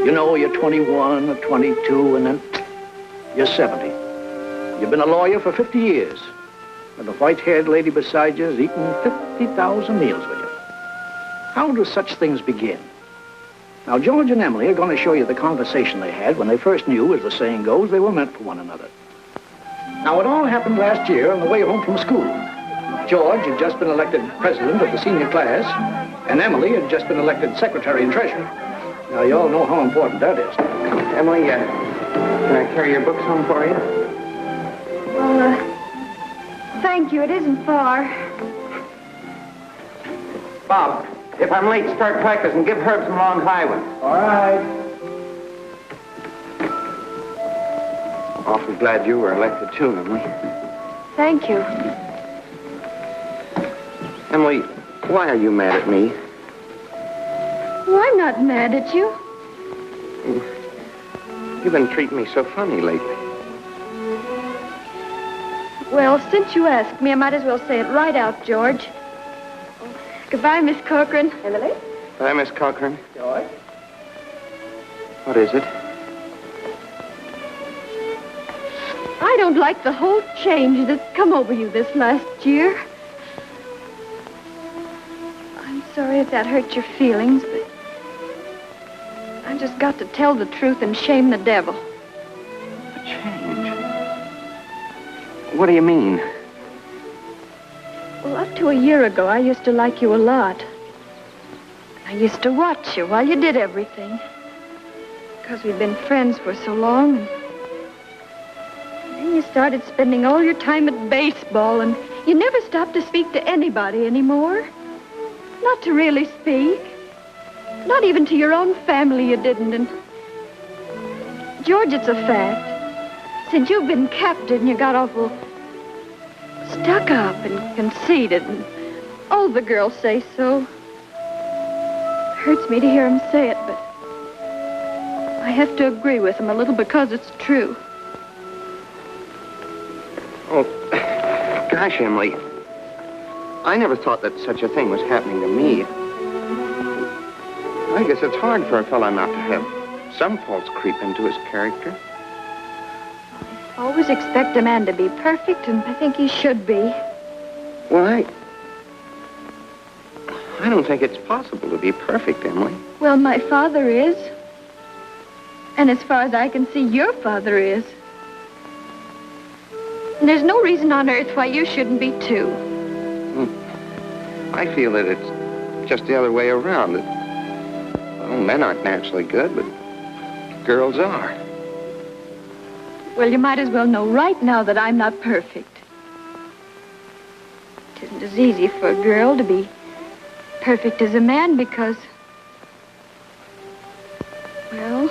You know, you're 21 or 22, and then you're 70. You've been a lawyer for 50 years, and the white-haired lady beside you has eaten 50,000 meals with you. How do such things begin? Now, George and Emily are going to show you the conversation they had when they first knew, as the saying goes, they were meant for one another. Now, it all happened last year on the way home from school. George had just been elected president of the senior class, and Emily had just been elected secretary and treasurer. Now, you all know how important that is. Emily, can I carry your books home for you? Well, thank you. It isn't far. Bob, if I'm late, start practicing. Give Herb some long high ones. All right. Awfully glad you were elected, too, Emily. Thank you. Emily, why are you mad at me? Well, I'm not mad at you. You've been treating me so funny lately. Well, since you asked me, I might as well say it right out, George. Goodbye, Miss Corcoran. Emily? Bye, Miss Cochran. George? What is it? I don't like the whole change that's come over you this last year. I'm sorry if that hurt your feelings, but I just got to tell the truth and shame the devil. A change? What do you mean? Well, up to a year ago, I used to like you a lot. I used to watch you while you did everything. Because we'd been friends for so long. And then you started spending all your time at baseball, and you never stopped to speak to anybody anymore. Not to really speak. Not even to your own family you didn't. And George, it's a fact. Since you've been captain, you got awful stuck up and conceited, and all the girls say so. It hurts me to hear them say it, but I have to agree with them a little because it's true. Oh, gosh, Emily. I never thought that such a thing was happening to me. I guess it's hard for a fellow not to have some faults creep into his character. Always expect a man to be perfect, and I think he should be. Well, I don't think it's possible to be perfect, Emily. Well, my father is. And as far as I can see, your father is. And there's no reason on earth why you shouldn't be, too. I feel that it's just the other way around. That, well, men aren't naturally good, but girls are. Well, you might as well know right now that I'm not perfect. It isn't as easy for a girl to be perfect as a man because, well,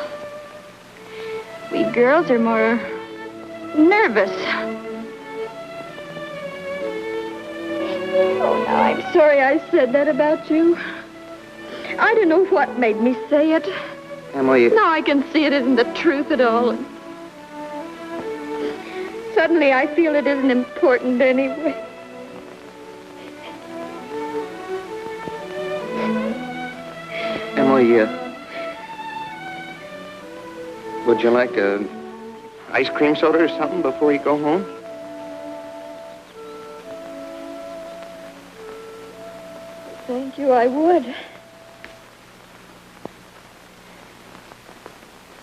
we girls are more nervous. Oh, now, I'm sorry I said that about you. I don't know what made me say it. Emily... Now I can see it isn't the truth at all. Suddenly I feel it isn't important anyway. Emily, would you like a ice cream soda or something before you go home? Thank you, I would.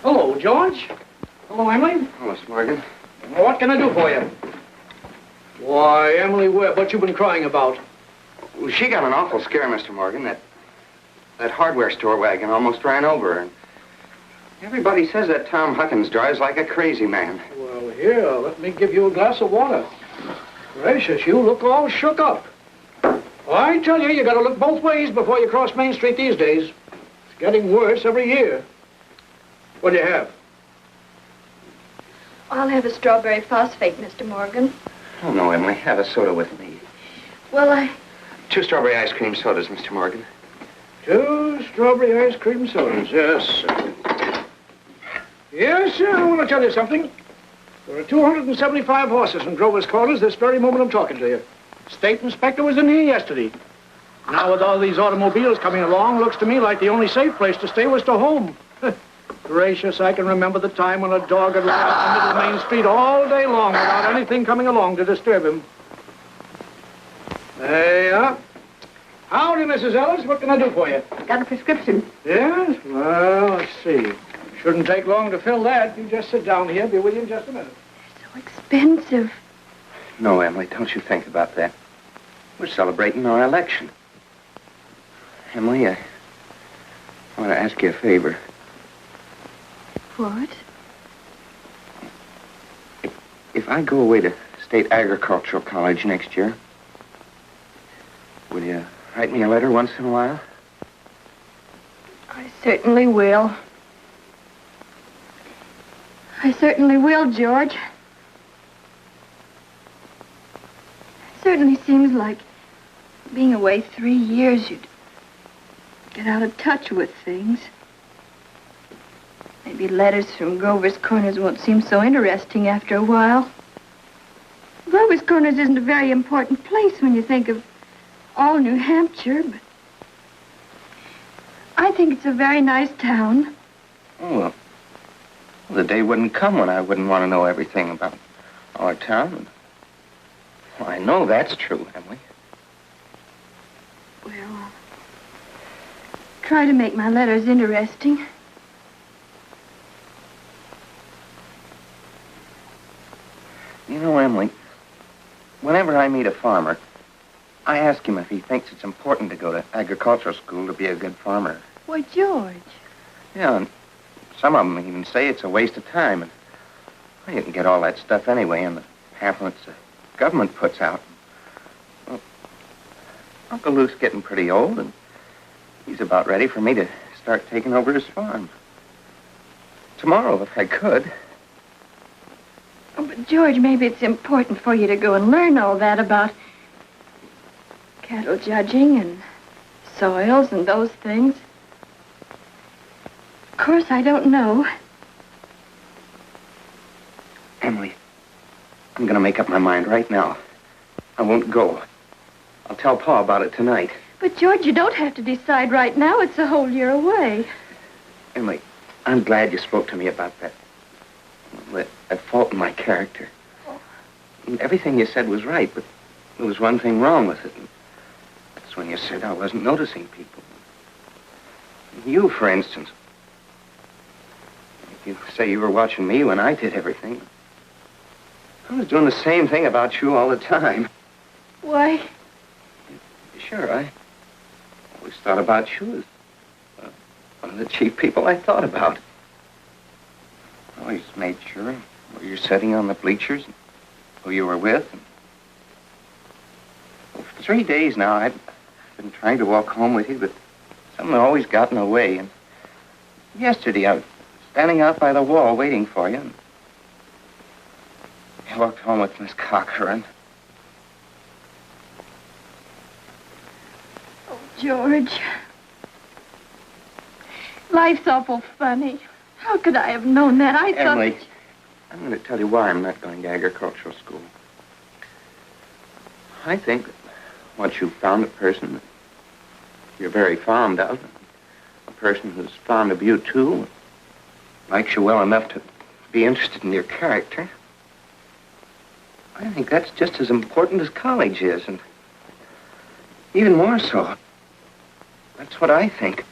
Hello, George. Hello, Emily. Hello, Miss Morgan. What can I do for you? Why, Emily Webb, what you been crying about? Well, she got an awful scare, Mr. Morgan. That hardware store wagon almost ran over her. And everybody says that Tom Huckins drives like a crazy man. Well, here, let me give you a glass of water. Gracious, you look all shook up. Well, I tell you, you gotta look both ways before you cross Main Street these days. It's getting worse every year. What do you have? I'll have a strawberry phosphate, Mr. Morgan. Oh, no, Emily. Have a soda with me. Well, 2 strawberry ice cream sodas, Mr. Morgan. 2 strawberry ice cream sodas, yes, sir. Yes, sir, I want to tell you something. There are 275 horses in Grover's Corners this very moment I'm talking to you. State inspector was in here yesterday. Now, with all these automobiles coming along, looks to me like the only safe place to stay was to home. Gracious, I can remember the time when a dog would lie out in the middle of Main Street all day long without anything coming along to disturb him. There you are. Howdy, Mrs. Ellis. What can I do for you? Got a prescription. Yes? Well, let's see. Shouldn't take long to fill that. You just sit down here. Be with you in just a minute. so expensive. No, Emily, don't you think about that. We're celebrating our election. Emily, I want to ask you a favor. What? If I go away to State Agricultural College next year, will you write me a letter once in a while? I certainly will. I certainly will, George. It certainly seems like being away 3 years, you'd get out of touch with things. Maybe letters from Grover's Corners won't seem so interesting after a while. Grover's Corners isn't a very important place when you think of all New Hampshire, but I think it's a very nice town. Oh, well, the day wouldn't come when I wouldn't want to know everything about our town. Well, I know that's true, Emily. Well, I'll try to make my letters interesting. You know, Emily, whenever I meet a farmer, I ask him if he thinks it's important to go to agricultural school to be a good farmer. Why, George. Yeah, and some of them even say it's a waste of time. And well, you can get all that stuff anyway in the pamphlets the government puts out. Well, Uncle Luke's getting pretty old, and he's about ready for me to start taking over his farm. Tomorrow, if I could. Oh, but George, maybe it's important for you to go and learn all that about cattle judging and soils and those things. Of course, I don't know. Emily, I'm going to make up my mind right now. I won't go. I'll tell Pa about it tonight. But, George, you don't have to decide right now. It's a whole year away. Emily, I'm glad you spoke to me about that fault in my character. Everything you said was right, but there was one thing wrong with it. That's when you said I wasn't noticing people. You, for instance. If you say you were watching me when I did everything, I was doing the same thing about you all the time. Why? Sure, I always thought about you as one of the chief people I thought about. I always made sure where you're sitting on the bleachers, and who you were with. And well, for 3 days now, I've been trying to walk home with you, but something always got in the way. And yesterday, I was standing out by the wall waiting for you. And I walked home with Miss Cochran. Oh, George. Life's awful funny. How could I have known that? I thought... Emily, I'm going to tell you why I'm not going to agricultural school. I think that once you've found a person that you're very fond of, a person who's fond of you, too, likes you well enough to be interested in your character, I think that's just as important as college is, and even more so. That's what I think.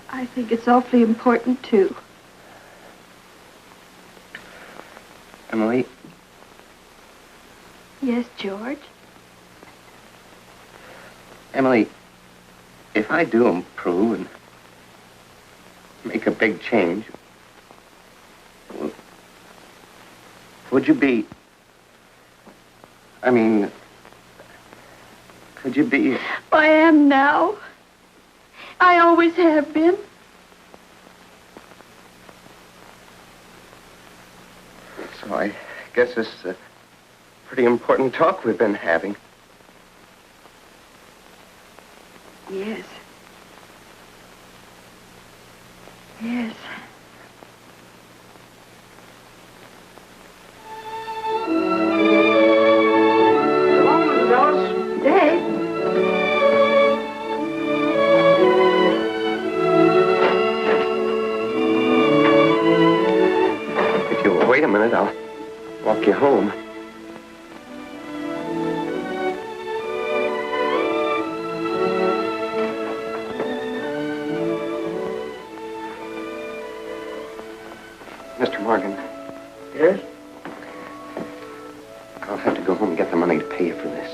I think it's awfully important, too. Emily? Yes, George? Emily, if I do improve and make a big change, would you be... I mean, could you be... I am now. I always have been. So I guess this is a pretty important talk we've been having. Yes. Yes. So long, Mrs. Ellis. Dave. If you'll wait a minute, I'll walk you home. Mr. Morgan. Yes? I'll have to go home and get the money to pay you for this.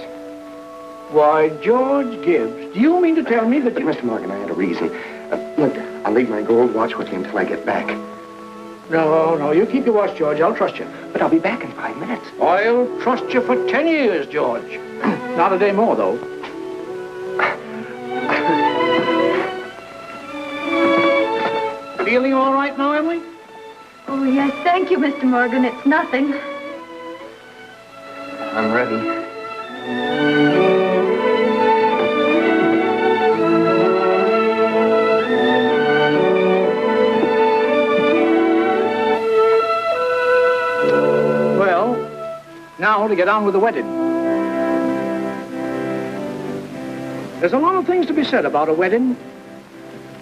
Why, George Gibbs, do you mean to tell me that But, you... Mr. Morgan, I had a reason. Look, I'll leave my gold watch with you until I get back. No, you keep your watch, George. I'll trust you. But I'll be back in 5 minutes. I'll trust you for 10 years, George. Not a day more, though. Feeling all right now, Emily? Oh, yes, thank you, Mr. Morgan. It's nothing. I'm ready. Well, now to get on with the wedding. There's a lot of things to be said about a wedding.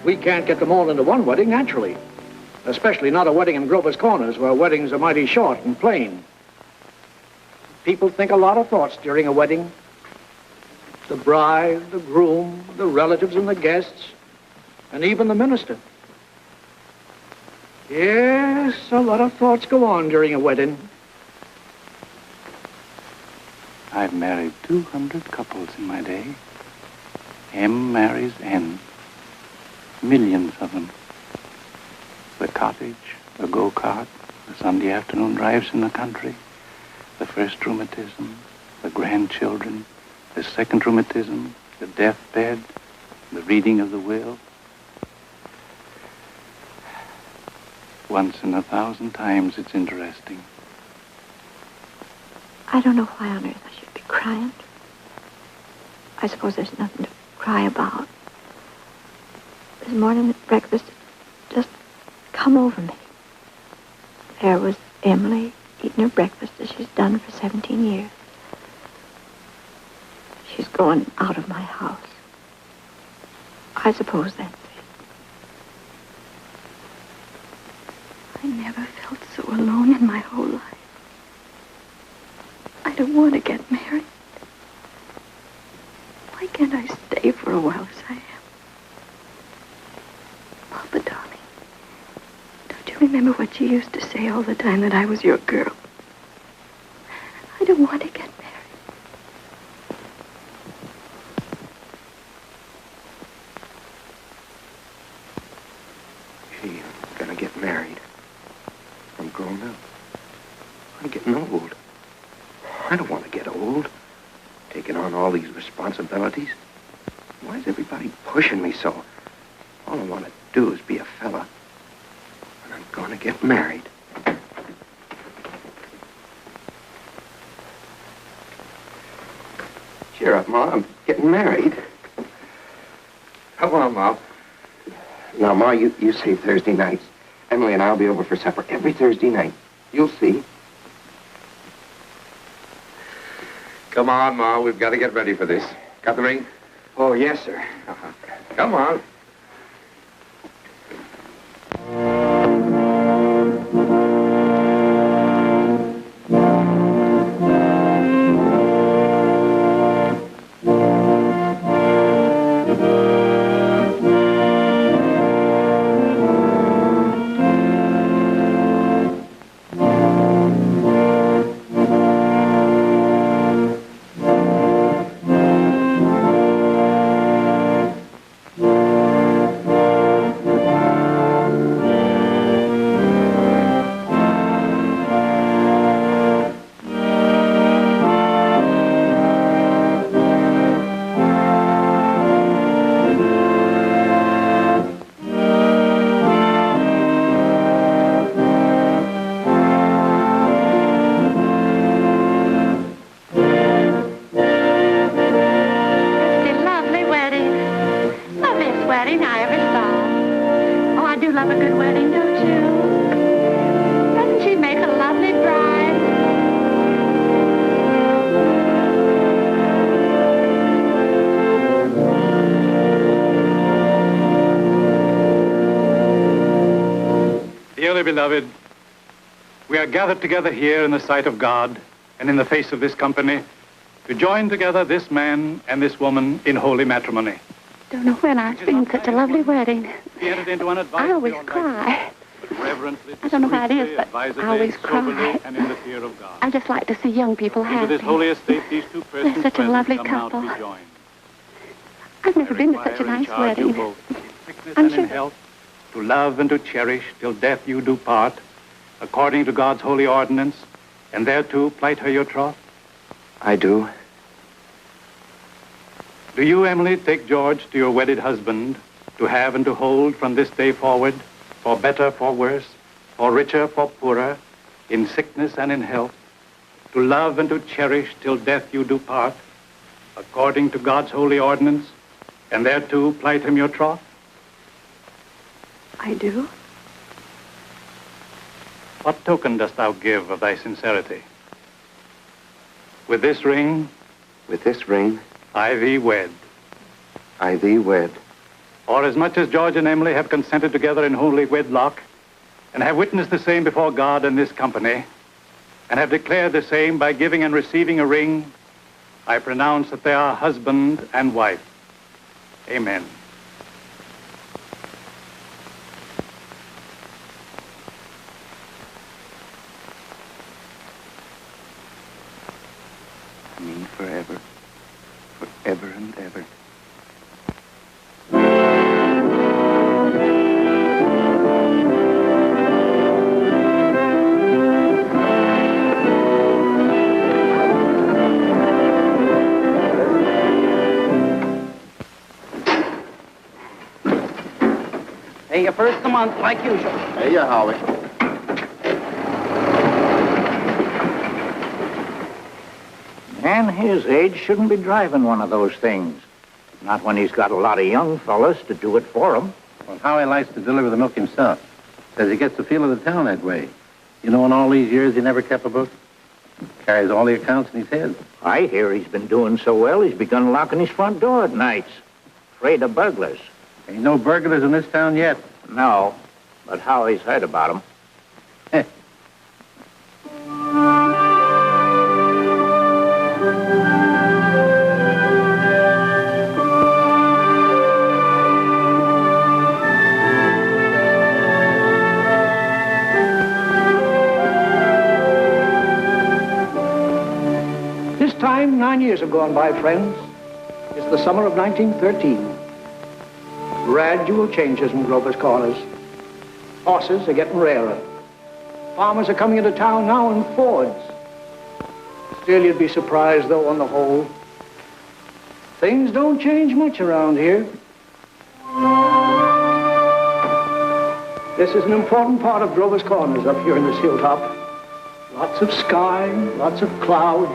We can't get them all into one wedding, naturally. Especially not a wedding in Grover's Corners, where weddings are mighty short and plain. People think a lot of thoughts during a wedding. The bride, the groom, the relatives and the guests, and even the minister. Yes, a lot of thoughts go on during a wedding. I've married 200 couples in my day. M marries N. Millions of them. The cottage, the go-kart, the Sunday afternoon drives in the country, the first rheumatism, the grandchildren, the second rheumatism, the deathbed, the reading of the will. Once in 1,000 times it's interesting. I don't know why on earth I should be crying. I suppose there's nothing to cry about. This morning at breakfast, it just come over me. There was Emily eating her breakfast as she's done for 17 years. She's going out of my house. I suppose that's it. I never felt so alone in my whole life. I don't want to get married. Why can't I stay for a while as I am? Papa, darling, don't you remember what you used to say all the time, that I was your girl? I don't want to get married. Gee, I'm gonna get married. I'm grown up. I'm getting old. I don't want to get old. Taking on all these responsibilities. Why is everybody pushing me so? All I want to do is be a fella. And I'm going to get married. Cheer up, Ma. I'm getting married. Come on, Ma. Now, Ma, you save Thursday nights. Emily and I'll be over for supper every Thursday night. You'll see. Come on, Ma. We've got to get ready for this. Got the ring? Oh, yes, sir. Come on. Beloved, we are gathered together here in the sight of God and in the face of this company to join together this man and this woman in holy matrimony. Don't know when I've seen such a lovely wedding. Be entered into an I always cry. I don't know why it is, but I always cry. And in the fear of God. I just like to see young people happy. Into this holy estate, these two persons They're such a lovely couple. I've never been to such a nice wedding. I'm sure. In health, to love and to cherish till death you do part, according to God's holy ordinance, and thereto plight her your troth? I do. Do you, Emily, take George to your wedded husband, to have and to hold from this day forward, for better, for worse, for richer, for poorer, in sickness and in health, to love and to cherish till death you do part, according to God's holy ordinance, and thereto plight him your troth? I do. What token dost thou give of thy sincerity? With this ring? With this ring? I thee wed. I thee wed. For as much as George and Emily have consented together in holy wedlock, and have witnessed the same before God and this company, and have declared the same by giving and receiving a ring, I pronounce that they are husband and wife. Amen. I mean, forever. Forever and ever. Pay you first of the month, like usual. Hey, you, Howie. Man his age shouldn't be driving one of those things. Not when he's got a lot of young fellas to do it for him. Well, Howie likes to deliver the milk himself. Says he gets the feel of the town that way. You know, in all these years, he never kept a book. Carries all the accounts in his head. I hear he's been doing so well, he's begun locking his front door at nights. Afraid of burglars. Ain't no burglars in this town yet. No, but Howie's heard about them. This time, 9 years have gone by, friends. It's the summer of 1913. Gradual changes in Grover's Corners. Horses are getting rarer. Farmers are coming into town now in Fords. Still, you'd be surprised, though, on the whole. Things don't change much around here. This is an important part of Grover's Corners up here in this hilltop. Lots of sky, lots of clouds,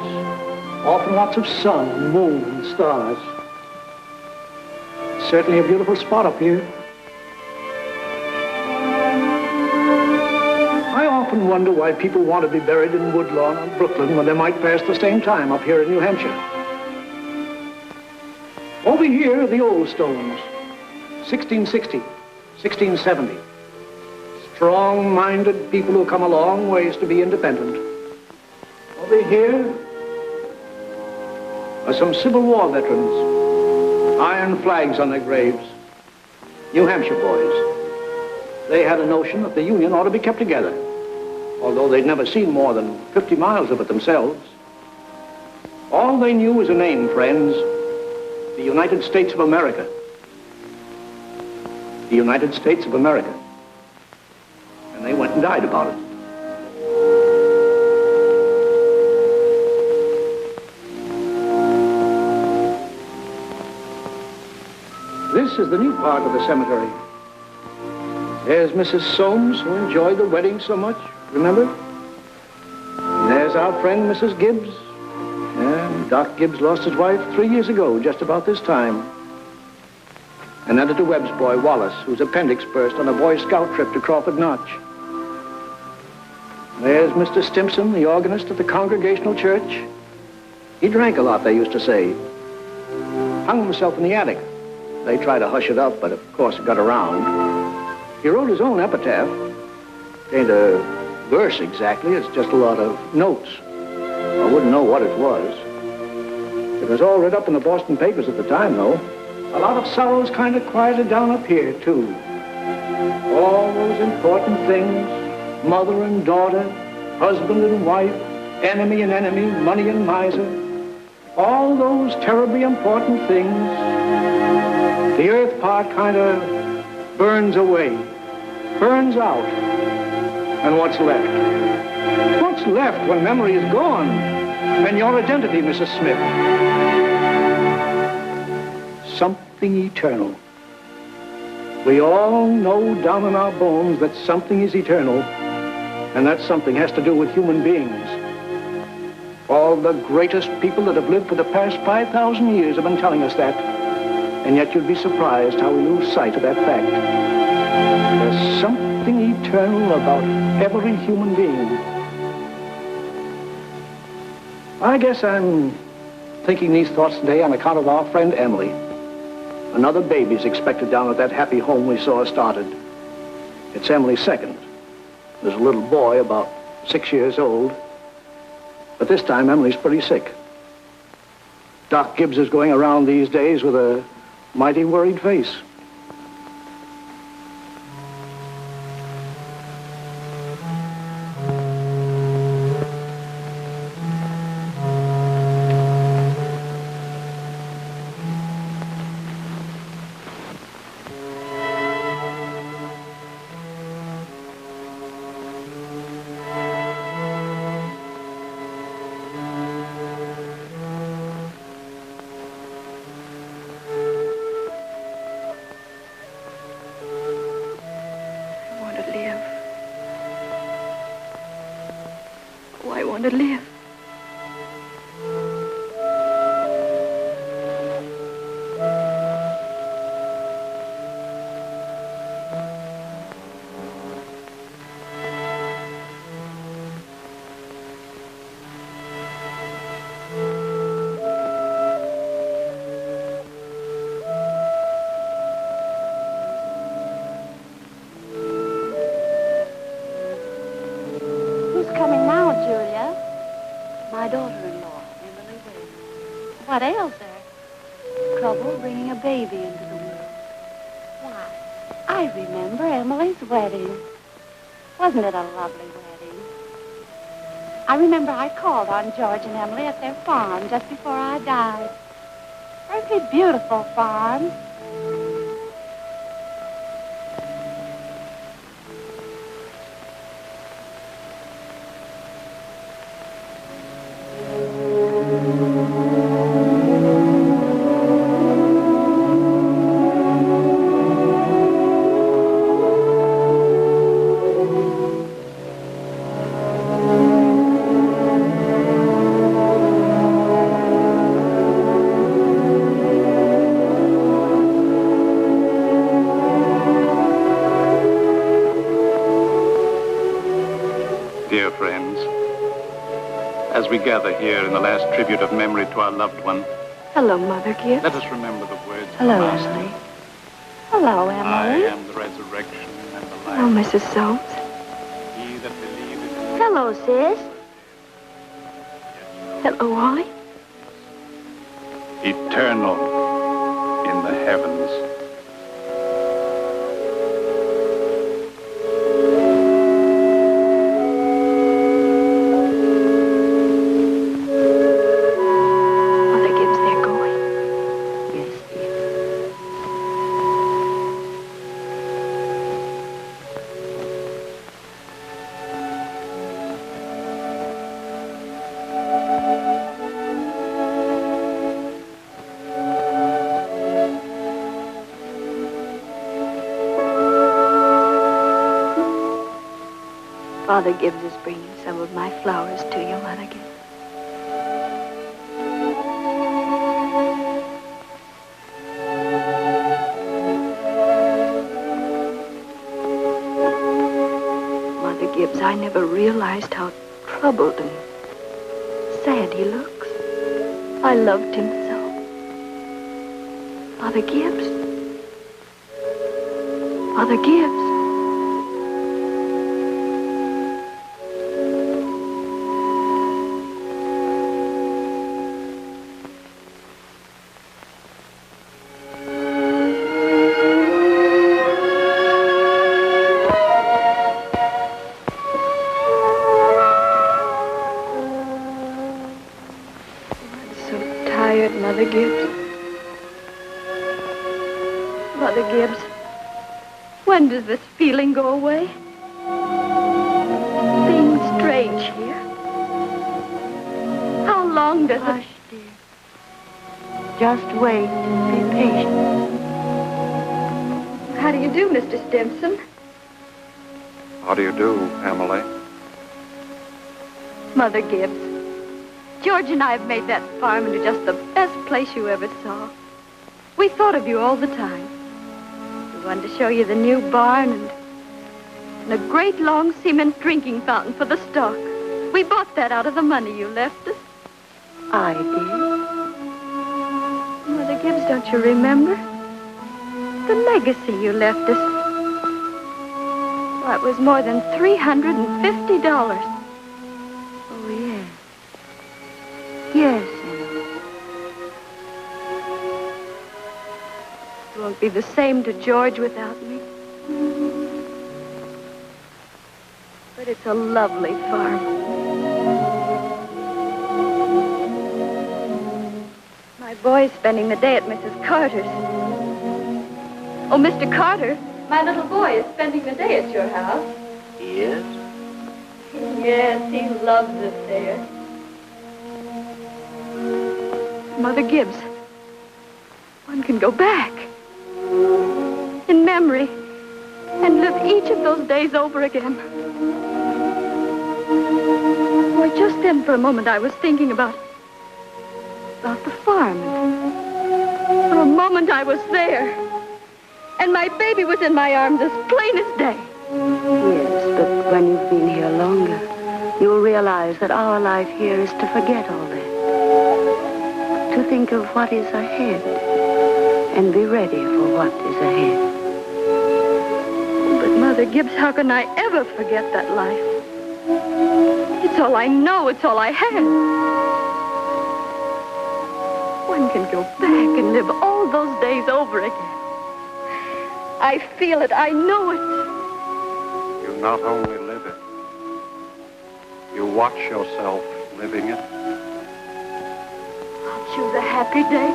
often lots of sun and moon and stars. Certainly a beautiful spot up here. I often wonder why people want to be buried in Woodlawn or Brooklyn when they might pass the same time up here in New Hampshire. Over here are the old stones. 1660, 1670. Strong-minded people who come a long ways to be independent. Over here are some Civil War veterans. Iron flags on their graves. New Hampshire boys. They had a notion that the Union ought to be kept together, although they'd never seen more than 50 miles of it themselves. All they knew was a name, friends. The United States of America. The United States of America. And they went and died about it. This is the new part of the cemetery. There's Mrs. Soames, who enjoyed the wedding so much, remember? And there's our friend, Mrs. Gibbs. Yeah, Doc Gibbs lost his wife 3 years ago, just about this time. And Editor Webb's boy, Wallace, whose appendix burst on a Boy Scout trip to Crawford Notch. There's Mr. Stimson, the organist at the Congregational Church. He drank a lot, they used to say. Hung himself in the attic. They tried to hush it up, but of course it got around. He wrote his own epitaph. It ain't a verse exactly, it's just a lot of notes. I wouldn't know what it was. It was all read up in the Boston papers at the time, though. A lot of sorrows kind of quieted down up here, too. All those important things, mother and daughter, husband and wife, enemy and enemy, money and miser. All those terribly important things. The earth part kind of burns away, burns out. And what's left? What's left when memory is gone? And your identity, Mrs. Smith? Something eternal. We all know down in our bones that something is eternal, and that something has to do with human beings. All the greatest people that have lived for the past 5,000 years have been telling us that. And yet you'd be surprised how we lose sight of that fact. There's something eternal about every human being. I guess I'm thinking these thoughts today on account of our friend Emily. Another baby's expected down at that happy home we saw started. It's Emily's second. There's a little boy about 6 years old. But this time Emily's pretty sick. Doc Gibbs is going around these days with a mighty worried face. want to live. Who's coming now, Julia? My daughter-in-law, Emily Wade. What ails her? Trouble bringing a baby into the world. Why, I remember Emily's wedding. Wasn't it a lovely wedding? I remember I called on George and Emily at their farm just before I died. Perfectly beautiful farm. Dear friends, as we gather here in the last tribute of memory to our loved one, Hello, Mother Gibbs. let us remember the words of Hello, the Master. Emily. Hello, I Emily. am the resurrection and the life. Hello, Mrs. Soames. He that believeth Hello, sis. Hello, Wally. eternal in the heavens. Mother Gibbs, they're going. Yes, dear. Father Gibbs is bringing some of my flowers to you, Mother Gibbs. Mother Gibbs, I never realized how troubled and sad he looks. I loved him so. Father Gibbs. Father Gibbs. Tired, Mother Gibbs. Mother Gibbs, when does this feeling go away? Seems strange here. How long does Hush, dear. Just wait. Be patient. How do you do, Mr. Stimson? How do you do, Emily? Mother Gibbs, George and I have made that farm into just the best place you ever saw. We thought of you all the time. We wanted to show you the new barn and a great long cement drinking fountain for the stock. We bought that out of the money you left us. I did. Mother Gibbs, don't you remember? The legacy you left us. Why, it was more than $350. Oh, yes. Yes, Emily. It won't be the same to George without me. But it's a lovely farm. My boy's spending the day at Mrs. Carter's. Oh, Mr. Carter, my little boy is spending the day at your house. Yes? Yes, he loves it there. Mother Gibbs, one can go back in memory and live each of those days over again. Boy, just then for a moment I was thinking about the farm. For a moment I was there. And my baby was in my arms as plain as day. Yes, but when you've been here longer, you'll realize that our life here is to forget all that. To think of what is ahead and be ready for what is ahead. But Mother Gibbs, how can I ever forget that life? It's all I know. It's all I have. One can go back and live all those days over again. I feel it. I know it. You not only live it, you watch yourself living it. I'll choose a happy day.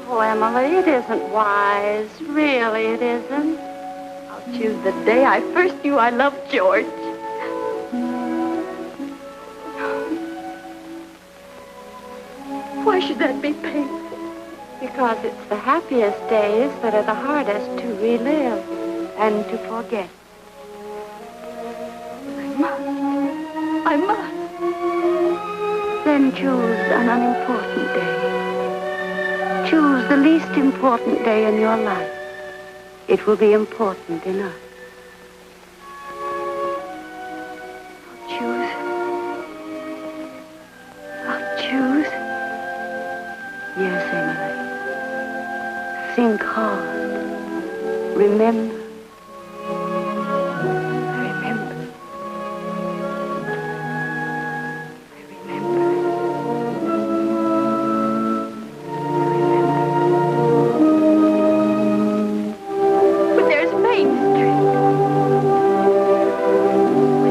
Oh, Emily, it isn't wise. Really, it isn't. I'll choose the day I first knew I loved George. Why should that be painful? Because it's the happiest days that are the hardest to relive and to forget. I must. Then choose an unimportant day. Choose the least important day in your life. It will be important enough. I'll choose. Yes, Emily. Think hard. Remember. But there's Main Street.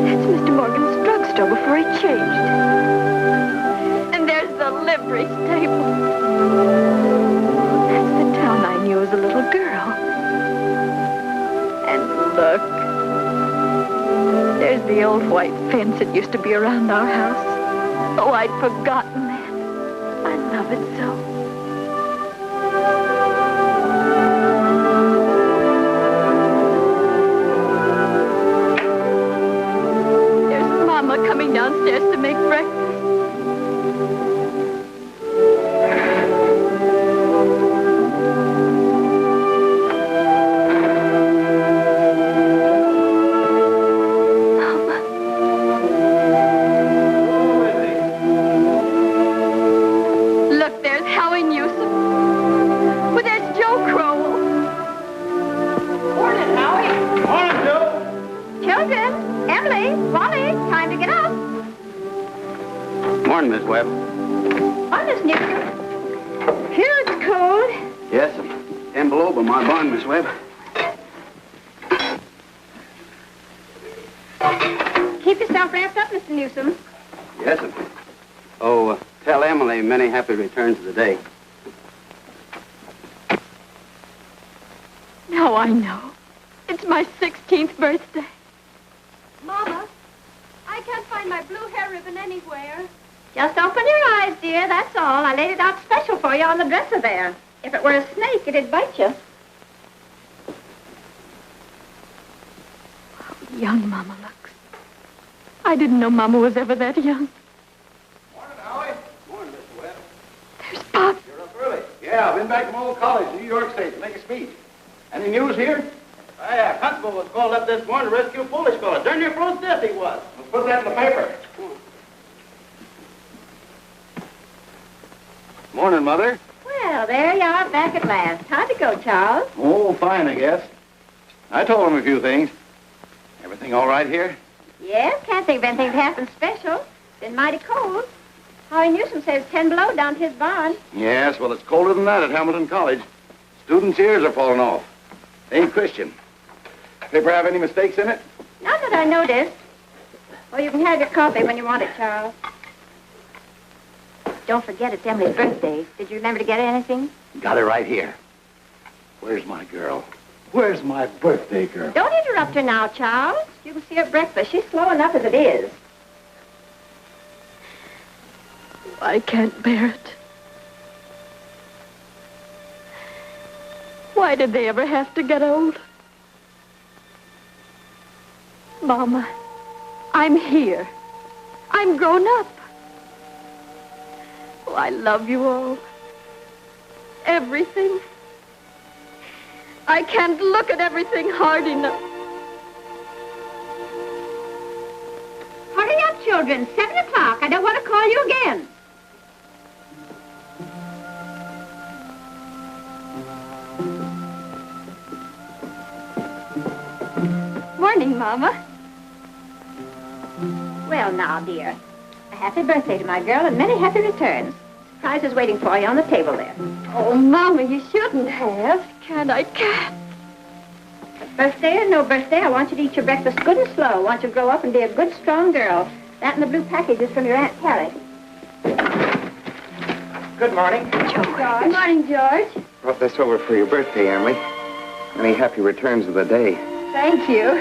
That's Mr. Morgan's drugstore before he changed. And there's the livery stable. That's the town I knew as a little girl. And look. There's the old white fence that used to be around our house. Oh, I'd forgotten that. I love it so. There's Mama coming downstairs to make breakfast. Look, there's Howie Newsom. But there's Joe Crowell. Morning, Howie. Morning, Joe. Children, Emily, Wally, time to get up. Morning, Miss Webb. On this Newsom. Here it's cold. Yes, 10 below by my barn, Miss Webb. Keep yourself wrapped up, Mr. Newsom. Yes, sir. Oh, tell Emily many happy returns of the day. Now I know. It's my 16th birthday. Mama, I can't find my blue hair ribbon anywhere. Just open your eyes, dear, that's all. I laid it out special for you on the dresser there. If it were a snake, it'd bite you. How young Mama looks. I didn't know Mama was ever that young. Morning, Howie. Morning, Mr. Webb. There's Pop. You're up early. Yeah, I've been back from old college, New York State, to make a speech. Any news here? Oh, yeah, Constable was called up this morning to rescue a foolish fellow. Darn near froze to death he was. Let's put that in the paper. Morning, Mother. Well, there you are back at last. How'd it go, Charles? Oh, fine, I guess. I told him a few things. Everything all right here? Yes, can't think of anything that happened special. Been mighty cold. Howie Newsom says 10 below down to his barn. Yes, well, it's colder than that at Hamilton College. Students' ears are falling off. They ain't Christian. Paper have any mistakes in it? Not that I noticed. Well, you can have your coffee when you want it, Charles. Don't forget it's Emily's birthday. Did you remember to get her anything? Got it right here. Where's my girl? Where's my birthday girl? Don't interrupt her now, Charles. You can see her at breakfast. She's slow enough as it is. I can't bear it. Why did they ever have to get old? Mama, I'm here. I I'm grown up. Oh, I love you all. Everything. I can't look at everything hard enough. Hurry up, children. 7 o'clock. I don't want to call you again. Morning, Mama. Well, now, dear. A happy birthday to my girl and many happy returns. Surprise is waiting for you on the table there. Oh, Mama, you shouldn't have. I can't. Birthday or no birthday, I want you to eat your breakfast good and slow. I want you to grow up and be a good, strong girl. That and the blue package is from your Aunt Carrie. Good morning. Good morning, George. Brought this over for your birthday, Emily. Many happy returns of the day. Thank you.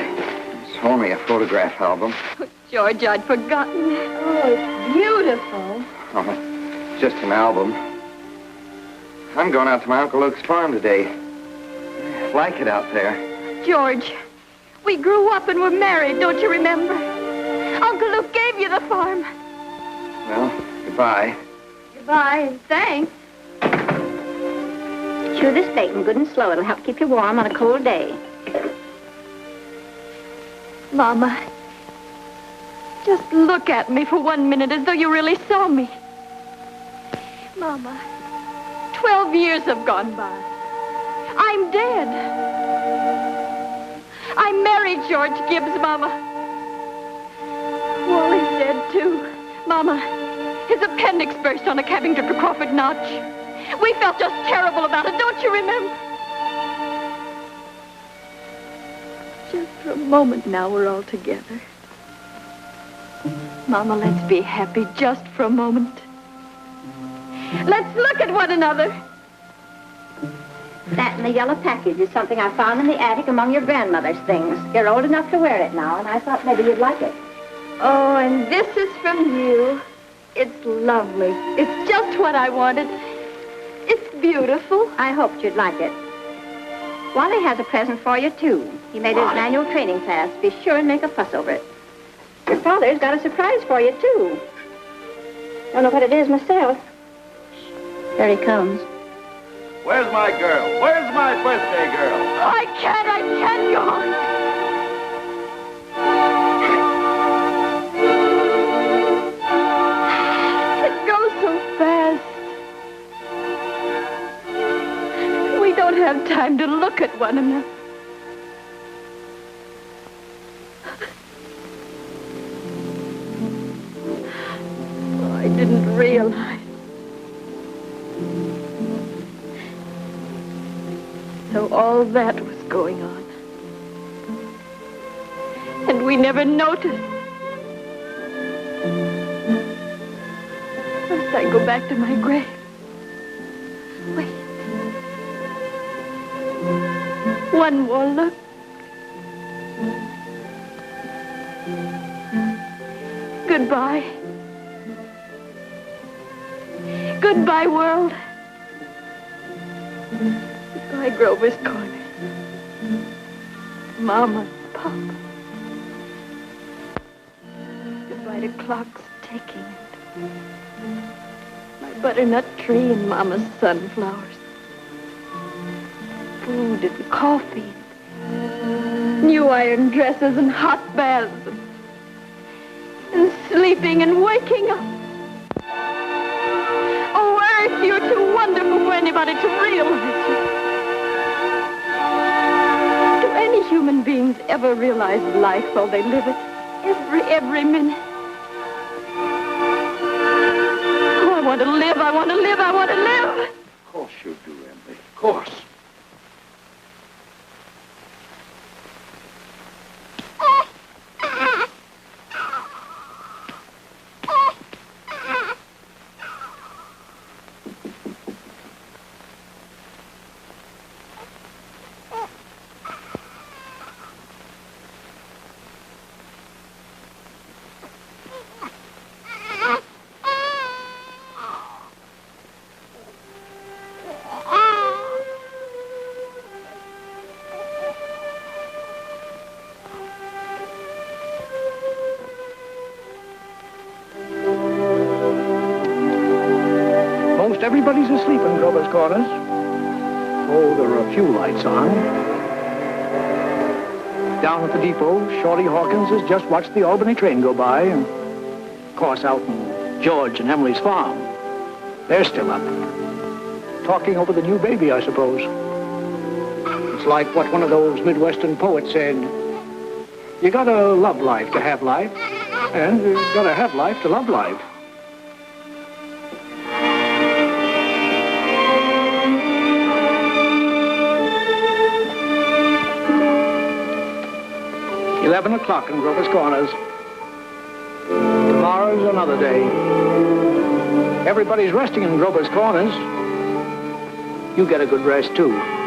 Show me a photograph album. Oh, George, I'd forgotten. Oh, it's beautiful. Oh, just an album. I'm going out to my Uncle Luke's farm today. I like it out there. George, we grew up and were married, don't you remember? Uncle Luke gave you the farm. Well, goodbye. Goodbye, and thanks. Chew this bacon good and slow. It'll help keep you warm on a cold day. Mama, just look at me for 1 minute as though you really saw me. Mama, 12 years have gone by. I'm dead. I married George Gibbs, Mama. Wally's dead, too. Mama, his appendix burst on a cabbing trip to Crawford Notch. We felt just terrible about it, don't you remember? Just for a moment now, we're all together. Mama, let's be happy just for a moment. Let's look at one another. That and the yellow package is something I found in the attic among your grandmother's things. You're old enough to wear it now, and I thought maybe you'd like it. Oh, and this is from you. It's lovely. It's just what I wanted. It's beautiful. I hoped you'd like it. Wally has a present for you, too. He made it an annual training class. Be sure and make a fuss over it. Your father's got a surprise for you, too. Don't know what it is myself. Here he comes. Where's my girl? Where's my birthday girl? I can't go on. It goes so fast. We don't have time to look at one another. Oh, I didn't realize. So all that was going on. And we never noticed. First I go back to my grave. Wait. One more look. Goodbye. Goodbye, world. Goodbye, Grover's Corner. Mama, Papa. Goodbye to clocks ticking. My butternut tree and Mama's sunflowers. Food and coffee. New iron dresses and hot baths. And sleeping and waking up. Oh, Earth, you're too wonderful for anybody to realize you. Do any human beings ever realize life while they live it? Every minute. Oh, I want to live, I want to live, I want to live. Of course you do, Emily. Of course. Everybody's asleep in Grover's Corners. Oh, there are a few lights on. Down at the depot, Shorty Hawkins has just watched the Albany train go by. And, of course, out in George and Emily's farm, they're still up. Talking over the new baby, I suppose. It's like what one of those Midwestern poets said. You gotta love life to have life, and you gotta have life to love life. $11 o'clock in Grover's Corners. Tomorrow's another day. Everybody's resting in Grover's Corners. You get a good rest, too.